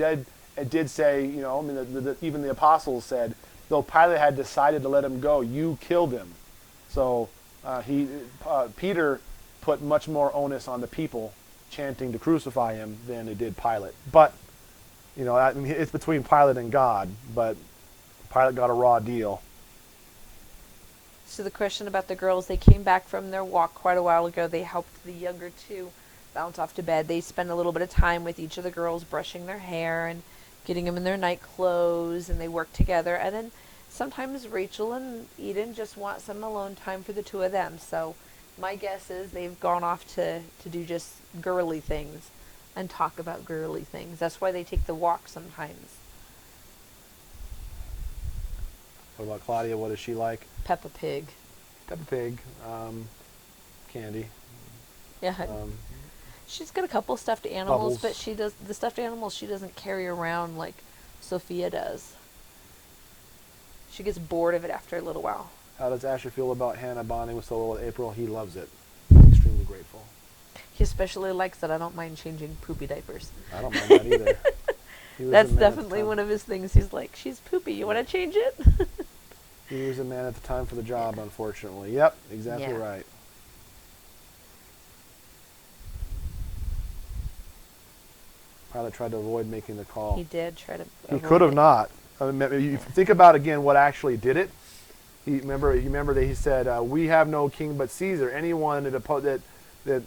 did say, you know, I mean, even the apostles said, though Pilate had decided to let him go, you killed him. So Peter put much more onus on the people chanting to crucify him than it did Pilate. But, you know, I mean, it's between Pilate and God, but Pilate got a raw deal. So the question about the girls, they came back from their walk quite a while ago. They helped the younger two bounce off to bed. They spend a little bit of time with each of the girls, brushing their hair and getting them in their night clothes, and they work together. And then sometimes Rachel and Eden just want some alone time for the two of them. So my guess is they've gone off to do just girly things and talk about girly things. That's why they take the walk sometimes. What about Claudia? What is she like? Peppa Pig. Peppa Pig, Candy. Yeah. She's got a couple stuffed animals, Bubbles. but the stuffed animals she doesn't carry around like Sophia does. She gets bored of it after a little while. How does Asher feel about Hannah bonding with Solo with April? He loves it. Extremely grateful. He especially likes that I don't mind changing poopy diapers. I don't mind that either. That's definitely one of his things. He's like, she's poopy. You want to change it? He was a man at the time for the job, unfortunately. Yep, exactly Yeah. right. Pilate tried to avoid making the call. He did try to. He avoid could have it. not. I mean, you think about again what actually did it. You remember that he said, "We have no king but Caesar. Anyone that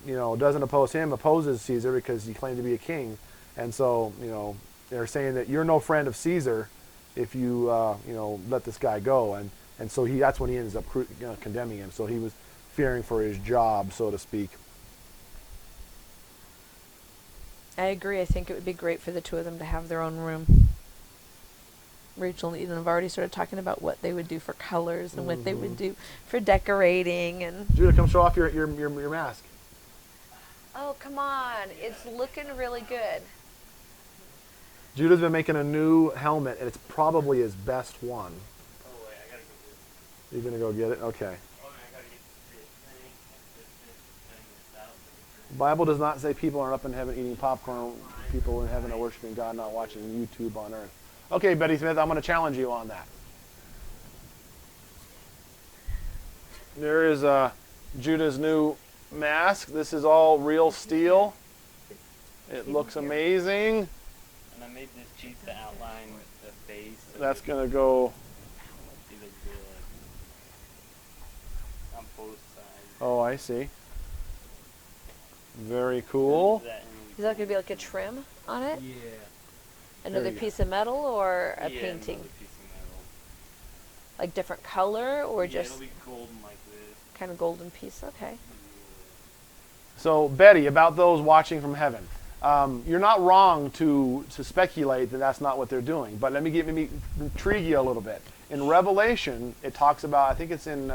you know doesn't oppose him opposes Caesar because he claimed to be a king." And so you know they're saying that you're no friend of Caesar if you you know let this guy go. And so that's when he ends up condemning him. So he was fearing for his job, so to speak. I agree. I think it would be great for the two of them to have their own room. Rachel and Eden have already started talking about what they would do for colors and what they would do for decorating. And Judah, come show off your mask. Oh, come on. It's looking really good. Judah's been making a new helmet, and it's probably his best one. Oh, wait, I gotta go get it. You're going to go get it? Okay. Oh, I gotta get this thing. This out. The Bible does not say people are up in heaven eating popcorn. People in heaven are worshiping God, not watching YouTube on earth. Okay, Betty Smith, I'm going to challenge you on that. There is Judah's new mask. This is all real steel. It looks amazing. And I made this cheap to outline the face. That's going to go... It looks good on both sides. Oh, I see. Very cool. Is that going to be like a trim on it? Yeah. Another There you go. piece of metal or a Yeah, painting? another piece of metal. Like different color or Yeah, just it'll be golden like this. kind of golden piece? Okay. So, Betty, about those watching from heaven. You're not wrong to speculate that that's not what they're doing. But let me intrigue you a little bit. In Revelation, it talks about, I think it's in,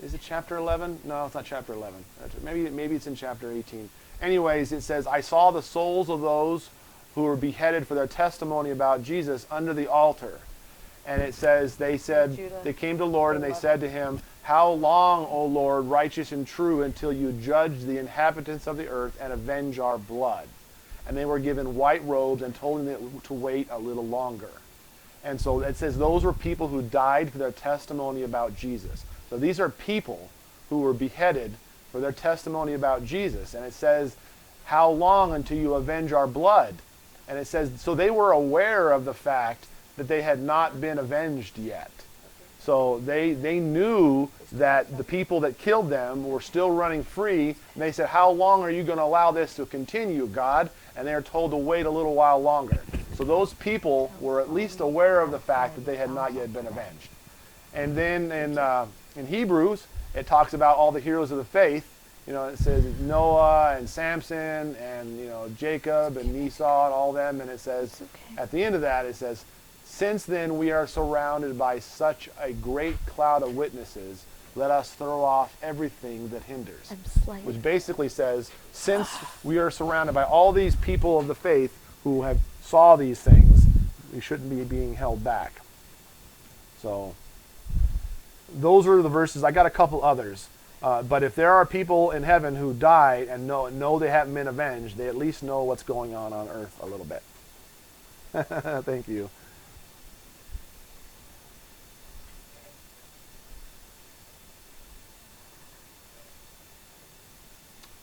is it chapter 11? No, it's not chapter 11. Maybe it's in chapter 18. Anyways, it says, I saw the souls of those who were beheaded for their testimony about Jesus under the altar. And it says, they came to the Lord and they said to him, how long, O Lord, righteous and true, until you judge the inhabitants of the earth and avenge our blood? And they were given white robes and told them to wait a little longer. And so it says those were people who died for their testimony about Jesus. So these are people who were beheaded for their testimony about Jesus. And it says, how long until you avenge our blood? And it says, so they were aware of the fact that they had not been avenged yet. So they knew that the people that killed them were still running free. And they said, how long are you going to allow this to continue, God? And they are told to wait a little while longer. So those people were at least aware of the fact that they had not yet been avenged. And then in Hebrews, it talks about all the heroes of the faith. You know, it says Noah and Samson and, you know, Jacob and Esau and all them. And it says, at the end of that, it says, since then we are surrounded by such a great cloud of witnesses, let us throw off everything that hinders. Which basically says, since we are surrounded by all these people of the faith who have saw these things, we shouldn't be being held back. So those are the verses. I got a couple others. But if there are people in heaven who died and know they haven't been avenged, they at least know what's going on earth a little bit. Thank you.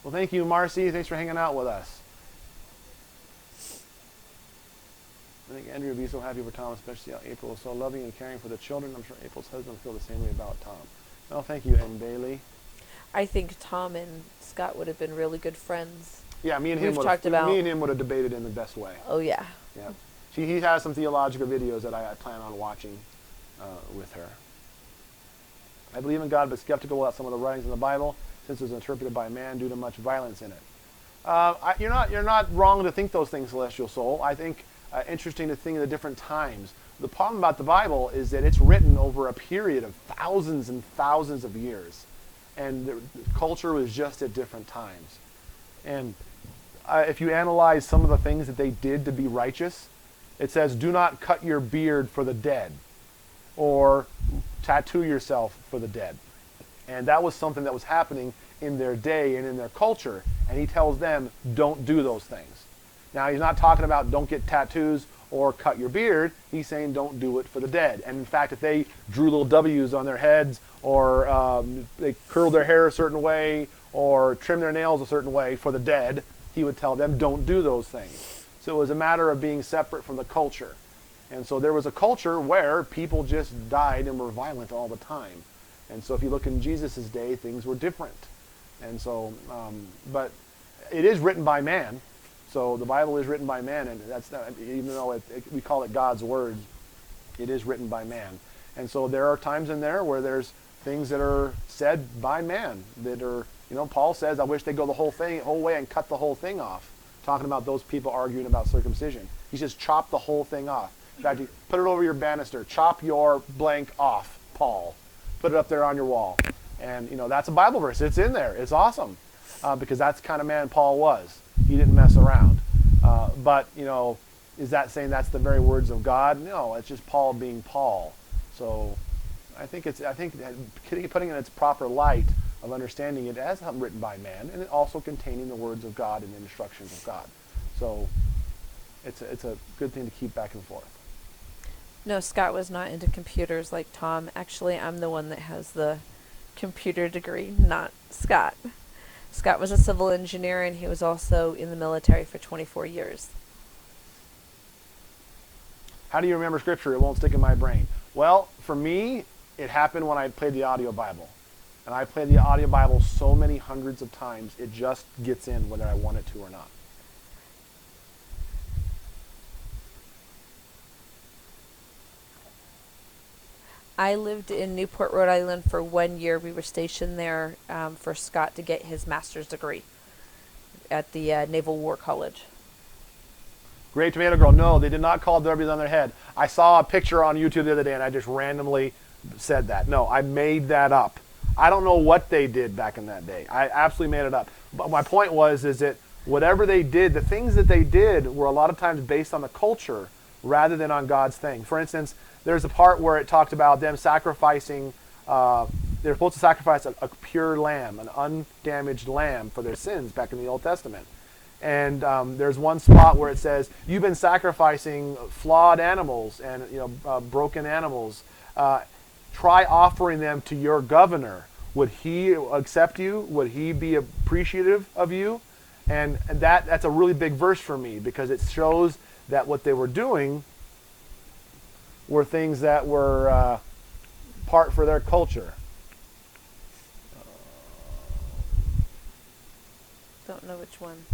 Well, thank you, Marcy. Thanks for hanging out with us. I think Andrea would be so happy for Tom, especially how April is so loving and caring for the children. I'm sure April's husband will feel the same way about Tom. Oh, thank you, and Bailey. I think Tom and Scott would have been really good friends. Yeah, me and him would have debated in the best way. Oh, yeah. Yeah. He has some theological videos that I plan on watching with her. I believe in God, but skeptical about some of the writings in the Bible, since it was interpreted by man due to much violence in it. You're not wrong to think those things, Celestial Soul. I think interesting to think of the different times. The problem about the Bible is that it's written over a period of thousands and thousands of years. And the culture was just at different times. And if you analyze some of the things that they did to be righteous, it says, do not cut your beard for the dead, or tattoo yourself for the dead. And that was something that was happening in their day and in their culture. And he tells them, don't do those things. Now, he's not talking about don't get tattoos or cut your beard. He's saying don't do it for the dead. And in fact, if they drew little W's on their heads, or they curled their hair a certain way, or trimmed their nails a certain way for the dead, he would tell them don't do those things. So it was a matter of being separate from the culture. And so there was a culture where people just died and were violent all the time. And so if you look in Jesus' day, things were different. And so, but it is written by man. So the Bible is written by man, and that's not, even though we call it God's word, it is written by man. And so there are times in there where there's things that are said by man that are, Paul says, I wish they'd go the whole way and cut the whole thing off. Talking about those people arguing about circumcision. He says, chop the whole thing off. In fact, you put it over your banister. Chop your blank off, Paul. Put it up there on your wall. And, that's a Bible verse. It's in there. It's awesome. because that's the kind of man Paul was. He didn't mess around. But, is that saying that's the very words of God? No, it's just Paul being Paul. So I think putting it in its proper light of understanding it as something written by man, and it also containing the words of God and the instructions of God. So it's a good thing to keep back and forth. No, Scott was not into computers like Tom. Actually, I'm the one that has the computer degree, not Scott. Scott was a civil engineer, and he was also in the military for 24 years. How do you remember Scripture? It won't stick in my brain. Well, for me, it happened when I played the audio Bible. And I played the audio Bible so many hundreds of times, it just gets in whether I want it to or not. I lived in Newport, Rhode Island for 1 year. We were stationed there for Scott to get his master's degree at the Naval War College. Great Tomato Girl. No, they did not call derbies on their head. I saw a picture on YouTube the other day and I just randomly said that. No, I made that up. I don't know what they did back in that day. I absolutely made it up. But my point is that whatever they did, the things that they did were a lot of times based on the culture rather than on God's thing. For instance, there's a part where it talked about them sacrificing, they're supposed to sacrifice a pure lamb, an undamaged lamb for their sins back in the Old Testament. And there's one spot where it says, you've been sacrificing flawed animals and broken animals. Try offering them to your governor. Would he accept you? Would he be appreciative of you? And that's a really big verse for me because it shows that what they were doing were things that were part for their culture. Don't know which one.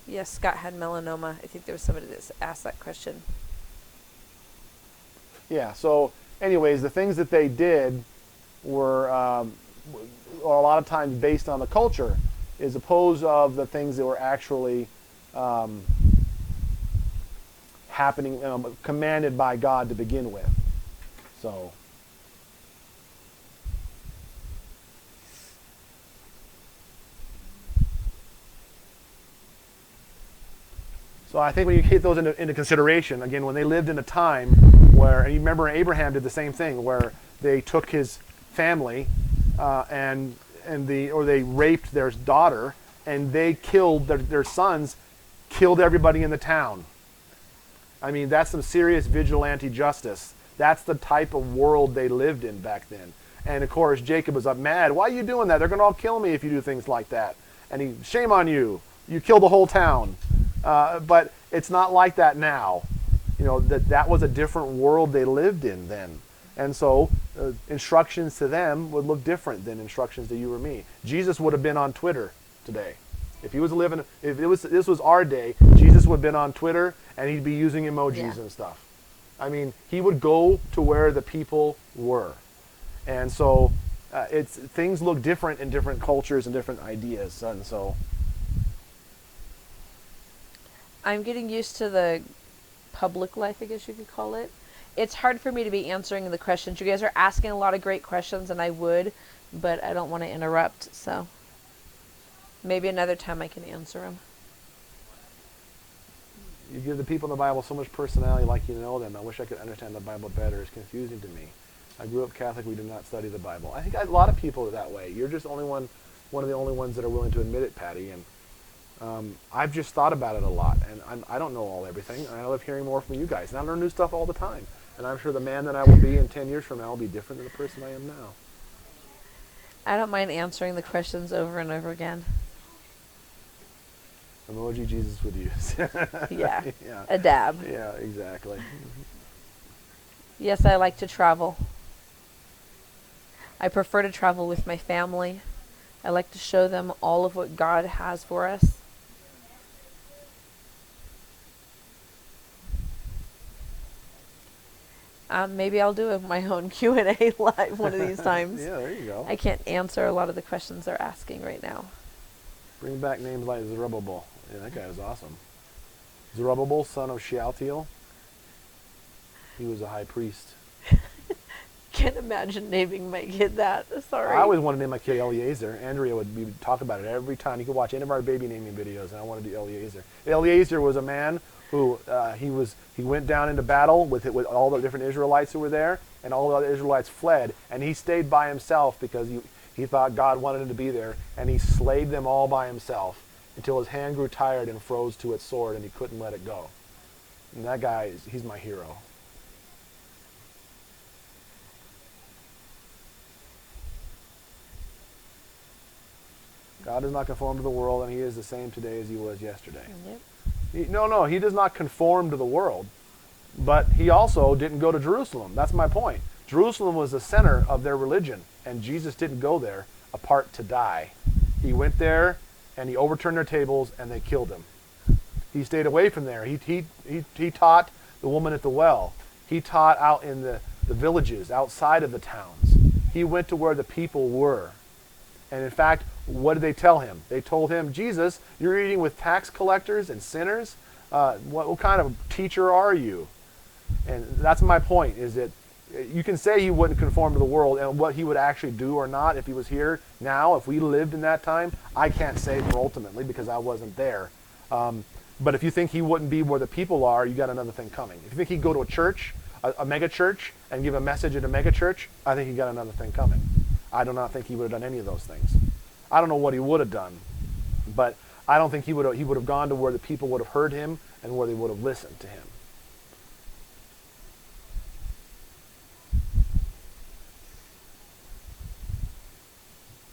Yes, Scott had melanoma. I think there was somebody that asked that question. Yeah, so anyways, the things that they did were a lot of times based on the culture as opposed of the things that were actually happening, commanded by God to begin with. So I think when you take those into consideration, again, when they lived in a time where, and you remember Abraham did the same thing, where they took his family or they raped their daughter, and they killed their sons, killed everybody in the town. I mean, that's some serious vigilante justice. That's the type of world they lived in back then. And of course, Jacob was up mad. Why are you doing that? They're going to all kill me if you do things like that. And shame on you. You killed the whole town. But it's not like that now. That was a different world they lived in then. And so instructions to them would look different than instructions to you or me. Jesus would have been on Twitter today. If this was our day, Jesus would have been on Twitter and he'd be using emojis and stuff. I mean, he would go to where the people were. And so things look different in different cultures and different ideas. And so I'm getting used to the public life, I guess you could call it. It's hard for me to be answering the questions. You guys are asking a lot of great questions, and I would, but I don't want to interrupt, so maybe another time I can answer them. You give the people in the Bible so much personality like you know them. I wish I could understand the Bible better. It's confusing to me. I grew up Catholic. We did not study the Bible. I think a lot of people are that way. You're just one of the only ones that are willing to admit it, Patty, and I've just thought about it a lot, and I don't know everything, and I love hearing more from you guys, and I learn new stuff all the time, and I'm sure the man that I will be in 10 years from now will be different than the person I am now. I don't mind answering the questions over and over again. Emoji Jesus would use. Yeah. Yeah. A dab. Yeah, exactly. Yes, I like to travel. I prefer to travel with my family. I like to show them all of what God has for us. Maybe I'll do my own Q&A live one of these times. Yeah, there you go. I can't answer a lot of the questions they're asking right now. Bring back names like Zerubbabel. Yeah, that guy was awesome. Zerubbabel, son of Shealtiel. He was a high priest. can't imagine naming my kid that. Sorry. I always wanted to name my kid Eliezer. Andrea would talk about it every time. You could watch any of our baby naming videos, and I wanted to do Eliezer. Eliezer was a man who he went down into battle with all the different Israelites who were there, and all the other Israelites fled, and he stayed by himself because he thought God wanted him to be there, and he slayed them all by himself until his hand grew tired and froze to its sword, and he couldn't let it go. And that guy, he's my hero. God is not conformed to the world, and he is the same today as he was yesterday. Yep. No, he does not conform to the world, but he also didn't go to Jerusalem. That's my point. Jerusalem was the center of their religion, and Jesus didn't go there apart to die. He went there, and he overturned their tables, and they killed him. He stayed away from there. He taught the woman at the well. He taught out in the villages, outside of the towns. He went to where the people were. And in fact, what did they tell him? They told him, Jesus, you're eating with tax collectors and sinners? What kind of teacher are you? And that's my point, is that you can say he wouldn't conform to the world, and what he would actually do or not if he was here now, if we lived in that time, I can't say for ultimately because I wasn't there. But if you think he wouldn't be where the people are, you got another thing coming. If you think he'd go to a church, a mega church, and give a message at a mega church, I think he got another thing coming. I do not think he would have done any of those things. I don't know what he would have done, but I don't think he would have gone to where the people would have heard him and where they would have listened to him.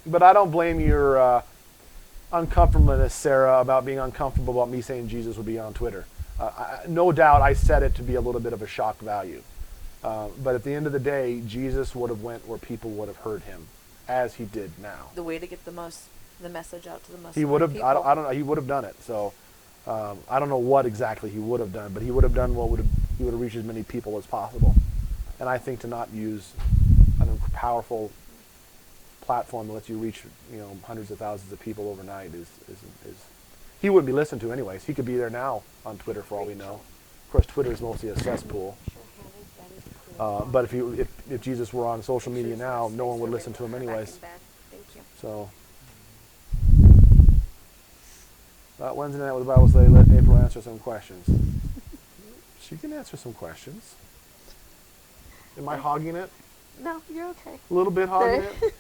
But I don't blame your uncomfortableness, Sarah, about being uncomfortable about me saying Jesus would be on Twitter. No doubt I said it to be a little bit of a shock value. But at the end of the day, Jesus would have went where people would have heard him, as he did now. The way to get the message out to the most He would have. people. I don't know. He would have done it. So I don't know what exactly he would have done, but he would have done he would have reached as many people as possible. And I think to not use a powerful platform that lets you reach hundreds of thousands of people overnight is he wouldn't be listened to anyways. He could be there now on Twitter for all we know. Of course, Twitter is mostly a cesspool. But if Jesus were on social media now, no one would listen to him anyways. Thank you. So Wednesday night with the Bible study, let April answer some questions. She can answer some questions. Am I hogging it? No, you're okay. A little bit hogging it?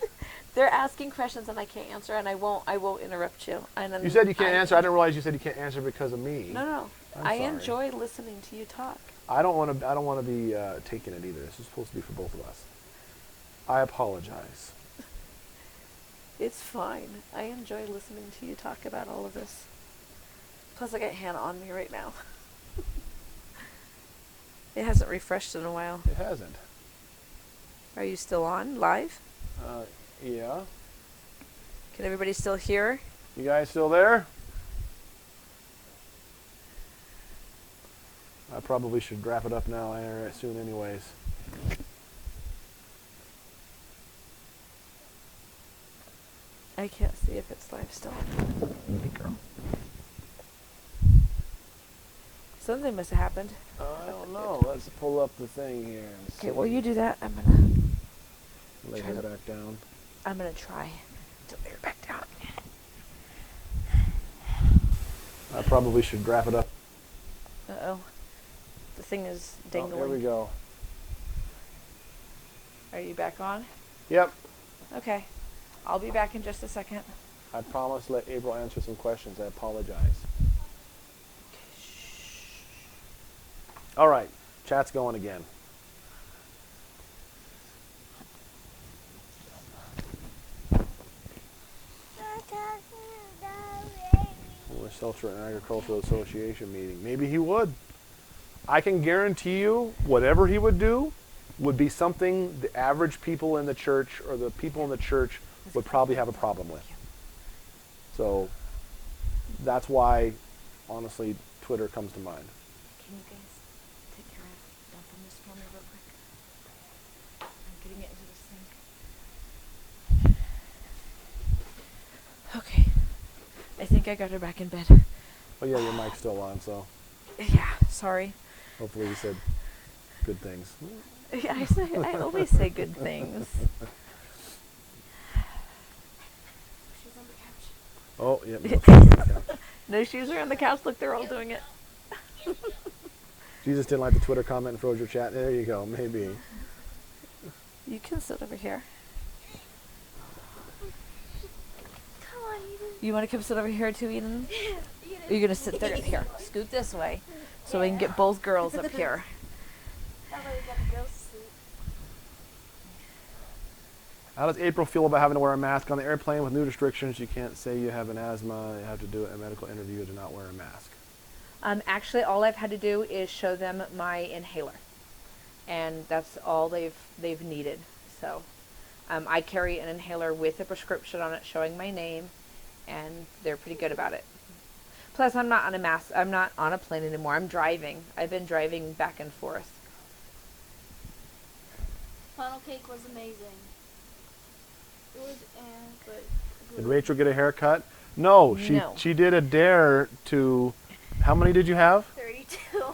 They're asking questions and I can't answer, and I won't interrupt you. And You said you can't answer. I didn't realize you said you can't answer because of me. No. I'm I sorry. enjoy listening to you talk. I don't want to be taking it either. This is supposed to be for both of us. I apologize. It's fine. I enjoy listening to you talk about all of this. Plus, I got Hannah on me right now. It hasn't refreshed in a while. It hasn't. Are you still on live? Yeah. Can everybody still hear? You guys still there? I probably should wrap it up now soon anyways. I can't see if it's live still. Hey, girl. Something must have happened. I don't know. Let's pull up the thing here. And Okay, see. well, you do that. I'm gonna Lay her back down. try to lay her back down. I probably should wrap it up. Uh-oh. The thing is Oh, dangling. there we go. Are you back on? Yep. Okay. I'll be back in just a second. I promise to let April answer some questions. I apologize. All right. Chat's going again. Agriculture and Agricultural Association meeting. Maybe he would. I can guarantee you whatever he would do would be something the average people in the church or the people in the church would probably have a problem with. So that's why, honestly, Twitter comes to mind. Can you guys take care of dumping this for me real quick? I'm getting it into this thing. Okay. I think I got her back in bed. Oh yeah, your mic's still on, so Yeah, sorry. hopefully you said good things. Yeah, I always say good things. She's on the couch. Oh, yep. No, she's on the couch. No shoes are on the couch. Look, they're all doing it. Jesus didn't like the Twitter comment and froze your chat. There you go. Maybe. You can sit over here. Come on, Eden. You want to come sit over here too, Eden? Or you're going to sit there? Here, scoot this way so we can get both girls up here. That way we got the girls to sleep. How does April feel about having to wear a mask on the airplane with new restrictions? You can't say you have an asthma. You have to do a medical interview to not wear a mask. Actually, all I've had to do is show them my inhaler, and that's all they've needed. So, I carry an inhaler with a prescription on it showing my name, and they're pretty good about it. Plus, I'm not on a mask. I'm not on a plane anymore. I'm driving. I've been driving back and forth. Funnel cake was amazing. It was, but Did Rachel get a haircut? No, she did a dare to. How many did you have?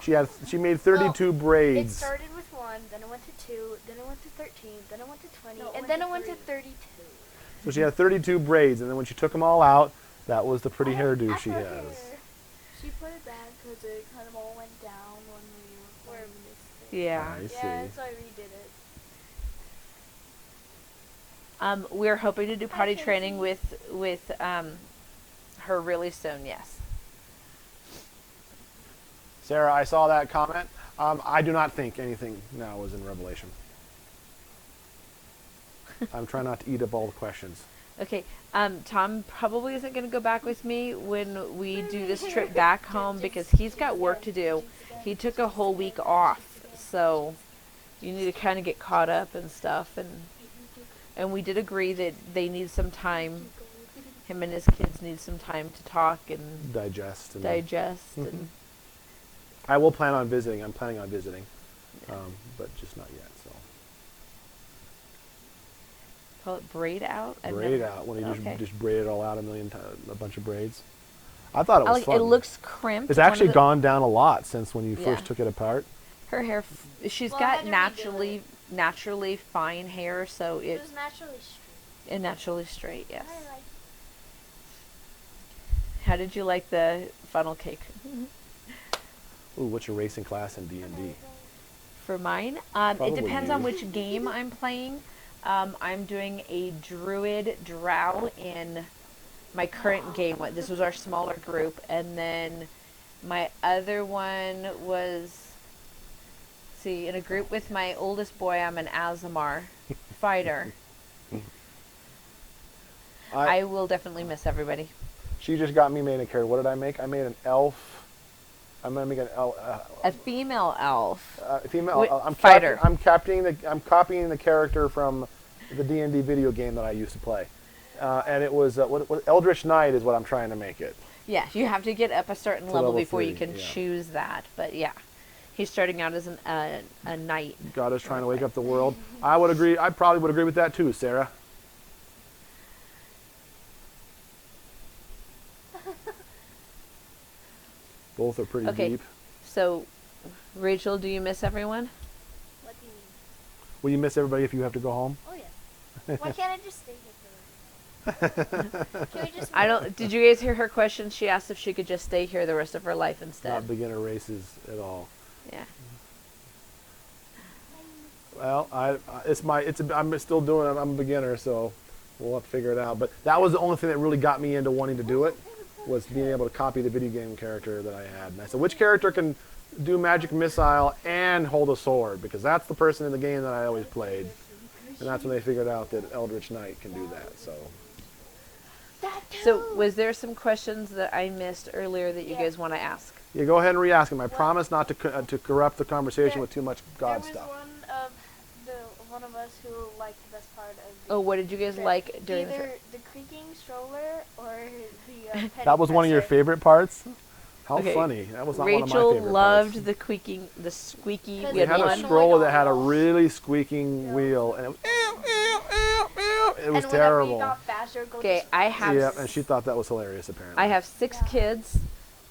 32. She made 32 It braids. started with 1, then it went to 2, then it went to 13, then it went to 20, No, it and went then to it went to 3. 32. So she had 32 braids, and then when she took them all out, that was the pretty hairdo she has. she put it back because it kind of all went down when we were forming this thing. Yeah. I see. Yeah, so I redid it. We're hoping to do potty training with her really soon. Yes. Sarah, I saw that comment. I do not think anything now is in Revelation. I'm trying not to eat up all the questions. Okay. Tom probably isn't going to go back with me when we do this trip back home because he's got work to do. He took a whole week off, so you need to kind of get caught up and stuff. And we did agree that they need some time. Him and his kids need some time to talk and Digest. and I will plan on visiting. I'm planning on visiting, but just not yet. So call it braid out. braid out when you just braid it all out a bunch of braids. I thought it was fun. It looks crimped. It's actually gone down a lot since when you Yeah. first took it apart. Her hair. She's Well, I got had to naturally fine hair, so It was naturally straight. naturally straight. Yes. I like How did you like the funnel cake? Ooh, what's your racing class in D&D? For mine, Probably it depends on you. which game I'm playing. I'm doing a druid drow in my current game. This was our smaller group, and then my other one was, in a group with my oldest boy, I'm an Azamar fighter. I will definitely miss everybody. She just got me made a character. What did I make? I made an elf. I'm gonna make an elf. A female elf. Female. Wait, I'm fighter. I'm copying the character from the D&D video game that I used to play, and it was what Eldritch Knight is what I'm trying to make it. Yeah, you have to get up a certain To level level before you 3, can yeah. choose that. But yeah, he's starting out as a knight. God is trying to wake up the world. I would agree. I probably would agree with that too, Sarah. Both are pretty Okay. deep. So, Rachel, do you miss everyone? What do you mean? Will you miss everybody if you have to go home? Oh, yeah. Why can't I just stay here for the rest? Can we just I don't. Did you guys hear her question? She asked if she could just stay here the rest of her life Not instead. beginner races at all. Yeah. Well, I'm still doing it. I'm a beginner, so we'll have to figure it out. But that was the only thing that really got me into wanting to do it, was being able to copy the video game character that I had. And I said, which character can do magic missile and hold a sword? Because that's the person in the game that I always played. And that's when they figured out that Eldritch Knight can do that. So, was there some questions that I missed earlier that you guys want to ask? Yeah, go ahead and re-ask him. I promise not to corrupt the conversation with too much God There was stuff. one of us who liked the best part of Oh, what did you guys like during the either trip? the creaking stroller or the petting That was one of your presser. favorite parts? How Okay. funny. That was not one of my Rachel favorite loved parts. the squeaky. Because We We had a one. stroller that had a really squeaking wheel, and it was, it was and terrible. whenever you got faster, it would go Okay, I have. Yeah, and she thought that was hilarious, apparently. I have 6 kids.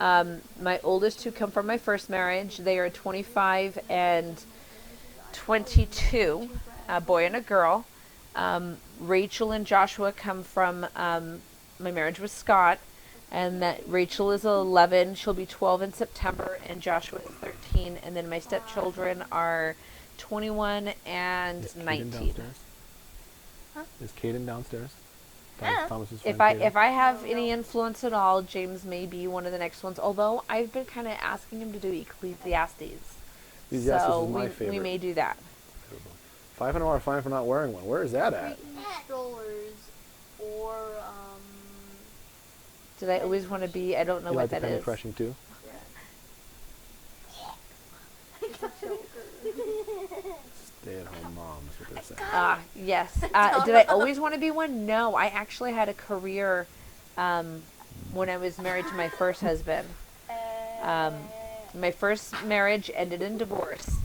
My oldest 2 come from my first marriage. They are 25 and 22, a boy and a girl. Rachel and Joshua come from my marriage with Scott, and that Rachel is 11, she'll be 12 in September, and Joshua is 13, and then my stepchildren are 21 and Is Caden 19. downstairs? Huh? Is Caden downstairs? Yeah. Thomas's friend If I Caden? if I have any influence at all, James may be one of the next ones. Although I've been kind of asking him to do Ecclesiastes, Ecclesiastes so is my favorite. we may do that. $500 fine for not wearing one. Where is that at? Strollers or Did I always want to be? I don't know You what like the that penny is. crushing too? Stay-at-home moms, what they're saying. Yes. Did I always want to be one? No. I actually had a career when I was married to my first husband. My first marriage ended in divorce.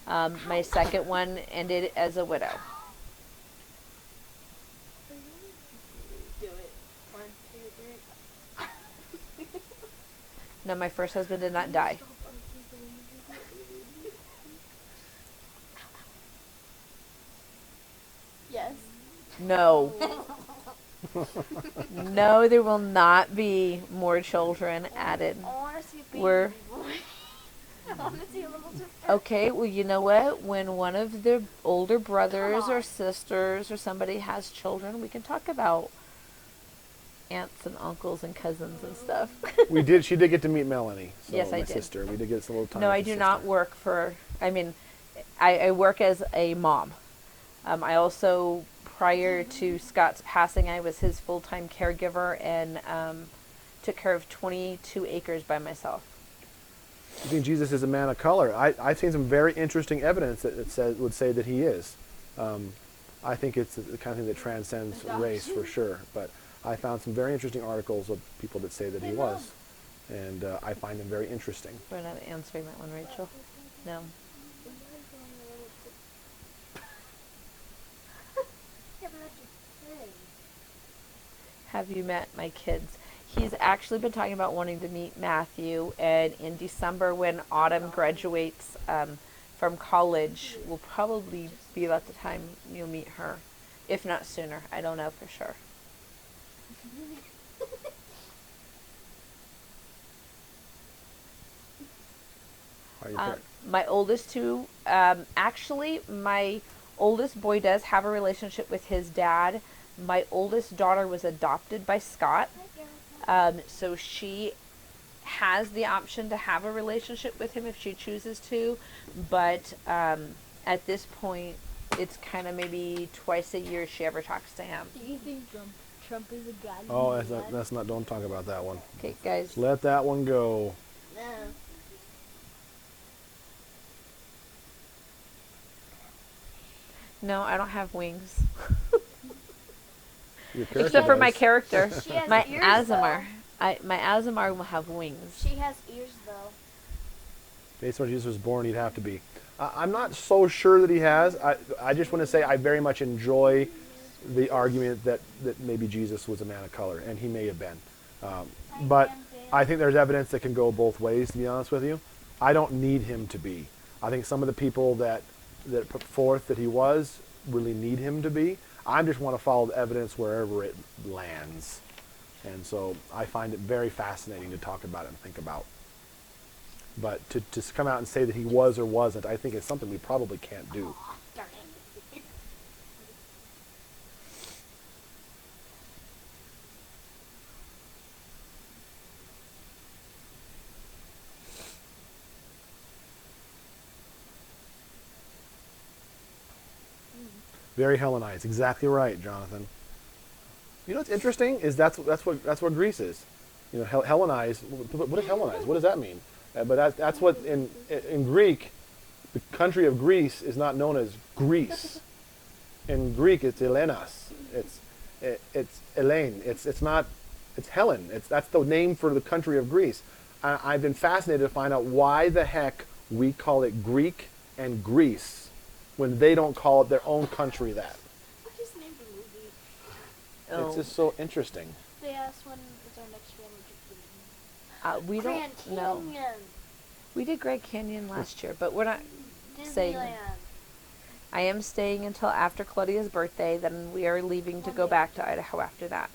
My second one ended as a widow. Do it. 1, 2, 3. No, my first husband did not die. yes. No. No, there will not be more children added. I want to see a baby We're boy. I want to see a little sister. okay. Well, you know what? When one of the older brothers or sisters or somebody has children, we can talk about aunts and uncles and cousins and stuff. She did get to meet Melanie. So Yes, I my did. sister. We did get some little time. No, with I the do sister. not work for. I mean, I work as a mom. I also, prior to Scott's passing, I was his full-time caregiver and took care of 22 acres by myself. You think Jesus is a man of color? I've seen some very interesting evidence that would say that he is. I think it's the kind of thing that transcends race for sure. But I found some very interesting articles of people that say that he was. And I find them very interesting. We're not answering that one, Rachel. No. Have you met my kids? He's actually been talking about wanting to meet Matthew, and in December when Autumn graduates from college will probably be about the time you'll meet her, if not sooner. I don't know for sure. Are you fair? My oldest two, actually, my oldest boy does have a relationship with his dad. My oldest daughter was adopted by Scott, so she has the option to have a relationship with him if she chooses to, but at this point, it's kind of maybe twice a year she ever talks to him. Do you think Trump is a guy? Oh, that's not. Don't talk about that one. Okay, guys. Let that one go. No. No, I don't have wings. Your character Except for my does. character. She has My ears, Azamar. My Azamar will have wings. She has ears though. Based on when Jesus was born, he'd have to be. I'm not so sure that he has. I just want to say I very much enjoy the argument that maybe Jesus was a man of color, and he may have been. But I think there's evidence that can go both ways, to be honest with you. I don't need him to be. I think some of the people that put forth that he was really need him to be. I just want to follow the evidence wherever it lands. And so I find it very fascinating to talk about it and think about. But to come out and say that he was or wasn't, I think it's something we probably can't do. Darn it. Very Hellenized. Exactly right, Jonathan. You know what's interesting is that's what Greece is. You know, Hellenized. What is Hellenized? What does that mean? But that's what in Greek, the country of Greece is not known as Greece. In Greek, it's Elenas. It's Elaine. It's not. It's Helen. That's the name for the country of Greece. I've been fascinated to find out why the heck we call it Greek and Greece when they don't call it their own country that. I just named a movie. Oh. It's just so interesting. They asked when is our next family vacation. We Grand don't know. Canyon. We did Grand Canyon last year, but we're not saying. Disneyland. I am staying until after Claudia's birthday, then we are leaving to go back to Idaho after that.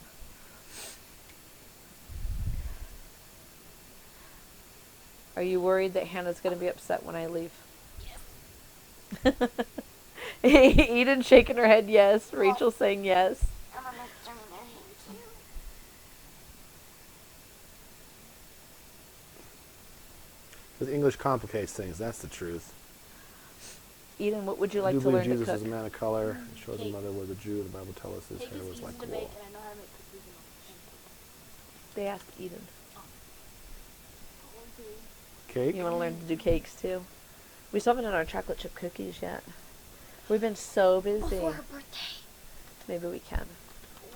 Are you worried that Hannah's going to be upset when I leave? Yes. Eden shaking her head yes. Rachel saying yes. Because English complicates things. That's the truth. Eden, what would you I like do to believe learn Jesus to cook? was a man of color. It shows his mother was a Jew. The Bible tells us his Cake hair is was easy like to bake, wool. and I know how to make cookies and They asked Eden. Cake? You want to learn to do cakes too? We still haven't done our chocolate chip cookies yet. We've been so busy. Before her birthday. Maybe we can.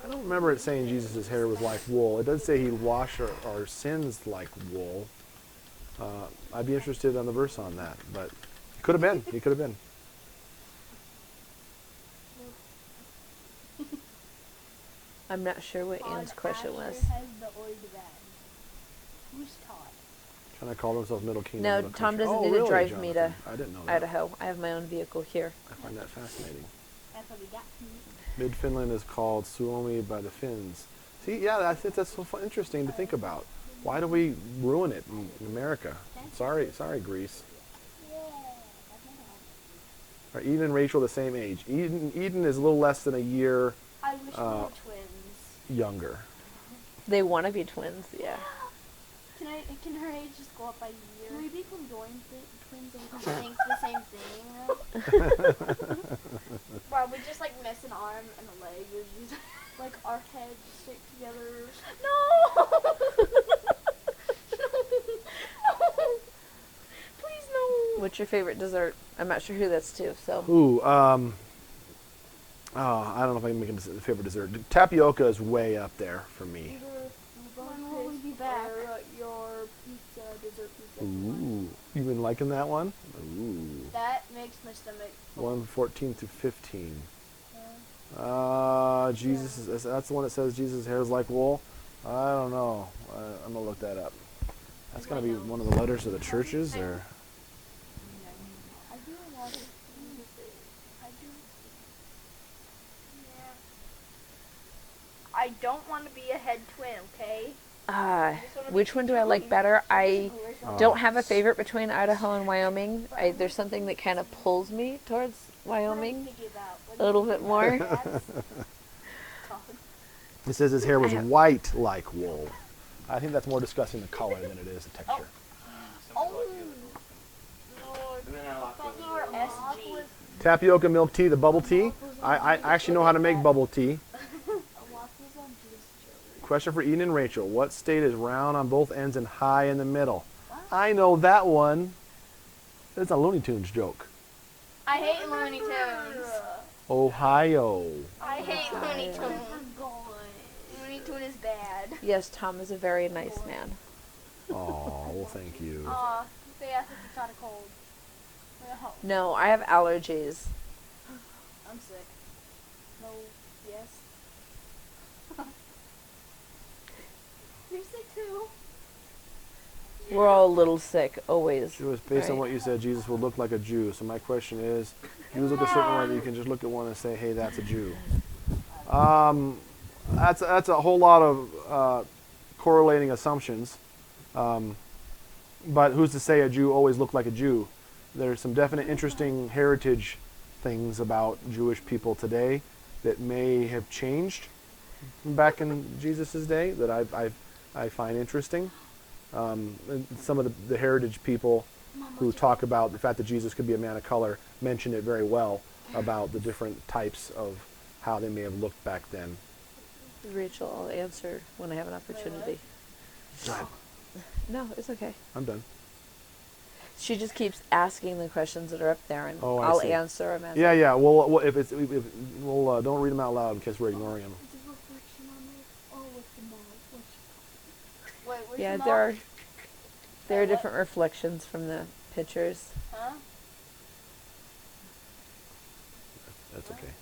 I don't remember it saying Jesus' hair was like wool. It does say he washed our sins like wool. I'd be interested on the verse on that, but he could have been. He could have been. I'm not sure what Ian's question was. has the old van. Who's Todd? Trying to call themselves Middle Kingdom. No, Middle Tom Country. doesn't Oh, need to really, drive me to Jonathan? I didn't know that. Idaho. I have my own vehicle here. I find that fascinating. That's what we got. Mid-Finland is called Suomi by the Finns. See, yeah, I think that's so interesting to think about. Why do we ruin it in America? Sorry, Greece. Are Eden and Rachel the same age? Eden is a little less than a year I wish we were twins. younger. They want to be twins, yeah. Can her age just go up by a year? Can we become twins and think the same thing? Wow, we just like miss an arm and a leg. We just, like our heads stick together. No! No! Please no! What's your favorite dessert? I'm not sure who that's to, so. Ooh, I don't know if I can make a favorite dessert. Tapioca is way up there for me. When will we be back? Your pizza, dessert pizza. Ooh, you been liking that one? Ooh. That makes my stomach. 1:14 through 15. Jesus is, that's the one that says Jesus' hair is like wool. I don't know. I'm gonna look that up. That's gonna be one of the letters of the churches, or I do a lot of things. I don't want to be a head twin, okay? Which one do I like better? I don't have a favorite between Idaho and Wyoming. There's something that kind of pulls me towards Wyoming a little bit more. it says his hair was white like wool. I think that's more discussing the color than it is the texture. Tapioca milk tea, the bubble tea. I actually know how to make bubble tea. Question for Eden and Rachel. What state is round on both ends and high in the middle? I know that one. It's a Looney Tunes joke. I hate Looney Tunes. Ohio. I hate Looney Tunes. Looney Tune is bad. Yes, Tom is a very nice man. Oh, well, thank you. Aw, they asked if you caught a cold. Well, No, I have allergies. I'm sick. No, yes. You're sick too. We're all a little sick, always. It was based on Right. what you said, Jesus would look like a Jew. So my question is, Jews look a certain way that you can just look at one and say, hey, that's a Jew. That's a whole lot of correlating assumptions. But who's to say a Jew always looked like a Jew? There's some definite interesting heritage things about Jewish people today that may have changed back in Jesus' day that I find interesting. And some of the heritage people who talk about the fact that Jesus could be a man of color mention it very well about the different types of how they may have looked back then. Rachel, I'll answer when I have an opportunity. Go ahead. No, it's okay. I'm done. She just keeps asking the questions that are up there, and Oh, I I'll see. answer them. Yeah, yeah. Well, if we'll don't read them out loud in case we're ignoring them. Wait, where's Yeah, the there mom? are different reflections from the pictures. Huh? That's okay.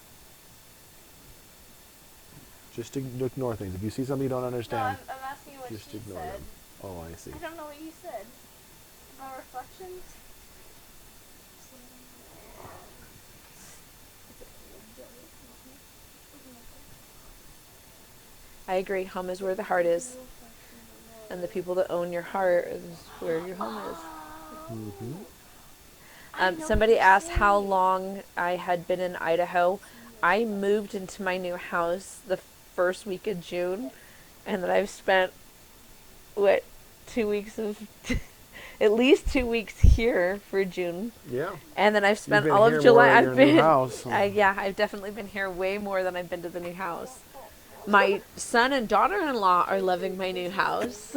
Just ignore things. If you see something you don't No, understand, I'm asking you what just she ignore said. them. Oh, I see. I don't know what you said. My reflections? I agree. Home is where the heart is. And the people that own your heart is where your home is. Somebody asked how long I had been in Idaho. I moved into my new house the first week of June, and then I've spent, 2 weeks of, at least 2 weeks here for June. Yeah. And then I've spent You've been all here of July. more at I've your been, new house. yeah, I've definitely been here way more than I've been to the new house. My son and daughter-in-law are loving my new house.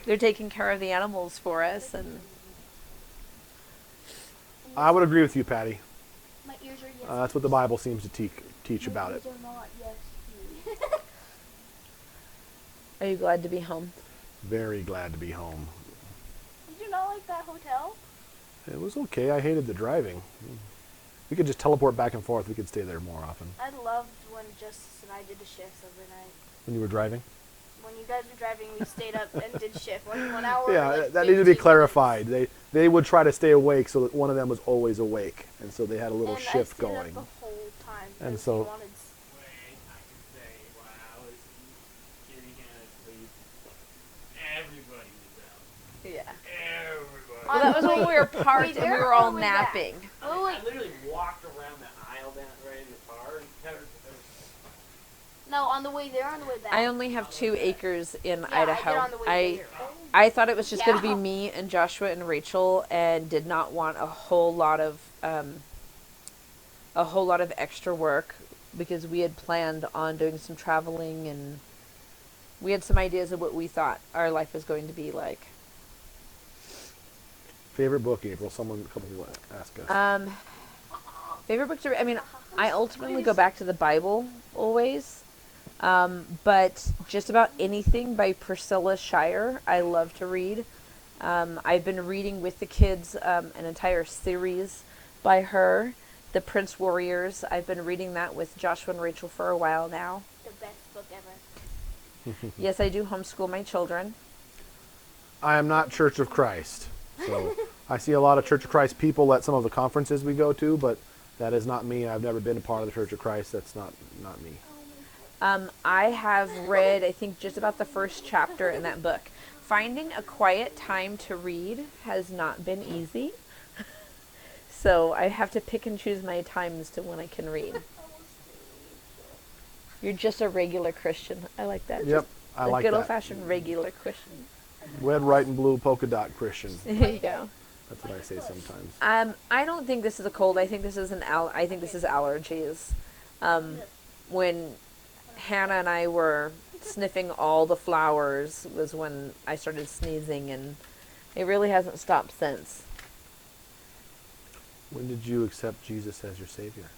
They're taking care of the animals for us, and I would agree with you, Patty. My ears are yes. That's what the Bible seems to teach about it. My ears are not yes. are you glad to be home? Very glad to be home. Did you not like that hotel? It was okay. I hated the driving. We could just teleport back and forth. We could stay there more often. I loved when Justus and I did the shifts overnight. When you were driving? When you guys were driving, we stayed up and did shift. Like 1 hour. Yeah, like that needed to be 15 clarified. They would try to stay awake so that one of them was always awake. And so they had a little minutes. shift And I going. stayed up the whole time. And because so- we wanted Wait, I can say while I was getting Hannah asleep, everybody was out. Yeah. Everybody. Well, that was when we were parked and we were all Wait, back. napping. I literally walked around the aisle down right in the car and No, on the way there, on the way back. I only have 2 acres in yeah, Idaho. I did on the way there. I thought it was just going to be Yeah. me and Joshua and Rachel, and did not want a whole lot of extra work, because we had planned on doing some traveling, and we had some ideas of what we thought our life was going to be like. Favorite book, April? A couple people ask us. Favorite book to read? I mean, I ultimately go back to the Bible always. But just about anything by Priscilla Shire, I love to read. I've been reading with the kids an entire series by her, The Prince Warriors. I've been reading that with Joshua and Rachel for a while now. The best book ever. Yes, I do homeschool my children. I am not Church of Christ. So I see a lot of Church of Christ people at some of the conferences we go to, but that is not me. I've never been a part of the Church of Christ. That's not me. I have read, I think, just about the first chapter in that book. Finding a quiet time to read has not been easy. So I have to pick and choose my times to when I can read. You're just a regular Christian. I like that. Yep, Just I a like good that. old-fashioned regular Christian. Red, white, and blue polka dot Christian. There you go. That's what I say sometimes. I don't think this is a cold. I think this is I think this is allergies. When Hannah and I were sniffing all the flowers was when I started sneezing, and it really hasn't stopped since. When did you accept Jesus as your Savior?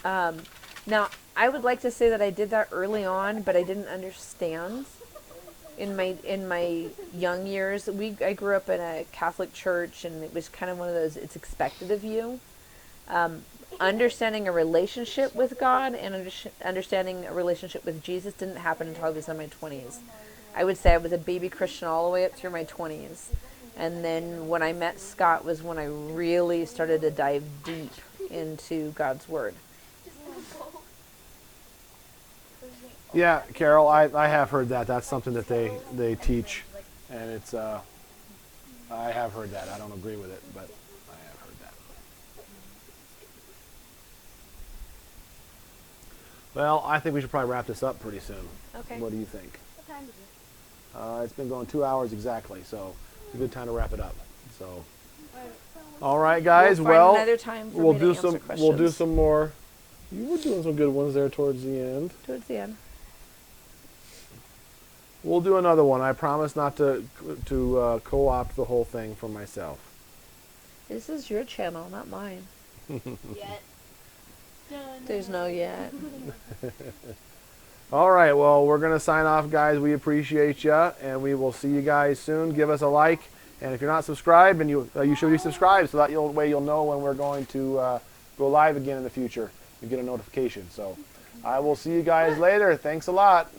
Now, I would like to say that I did that early on, but I didn't understand. In my young years, I grew up in a Catholic church, and it was kind of one of those, it's expected of you. Understanding a relationship with God and understanding a relationship with Jesus didn't happen until I was in my 20s. I would say I was a baby Christian all the way up through my 20s. And then when I met Scott was when I really started to dive deep into God's Word. Yeah, Carol, I have heard that. That's something that they teach, and it's I have heard that. I don't agree with it, but I have heard that. Well, I think we should probably wrap this up pretty soon. Okay. What do you think? What time is it? It's been going 2 hours exactly, so it's a good time to wrap it up. So, all right, guys. We'll find Well, another time for we'll me to do answer some. We'll do questions. some more. You were doing some good ones there towards the end. Towards the end. We'll do another one. I promise not to co-opt the whole thing for myself. This is your channel, not mine. Yet. There's no yet. All right. Well, we're gonna sign off, guys. We appreciate you, and we will see you guys soon. Give us a like, and if you're not subscribed, and you should be subscribed, so that way you'll know when we're going to go live again in the future. You get a notification. So, I will see you guys later. Thanks a lot.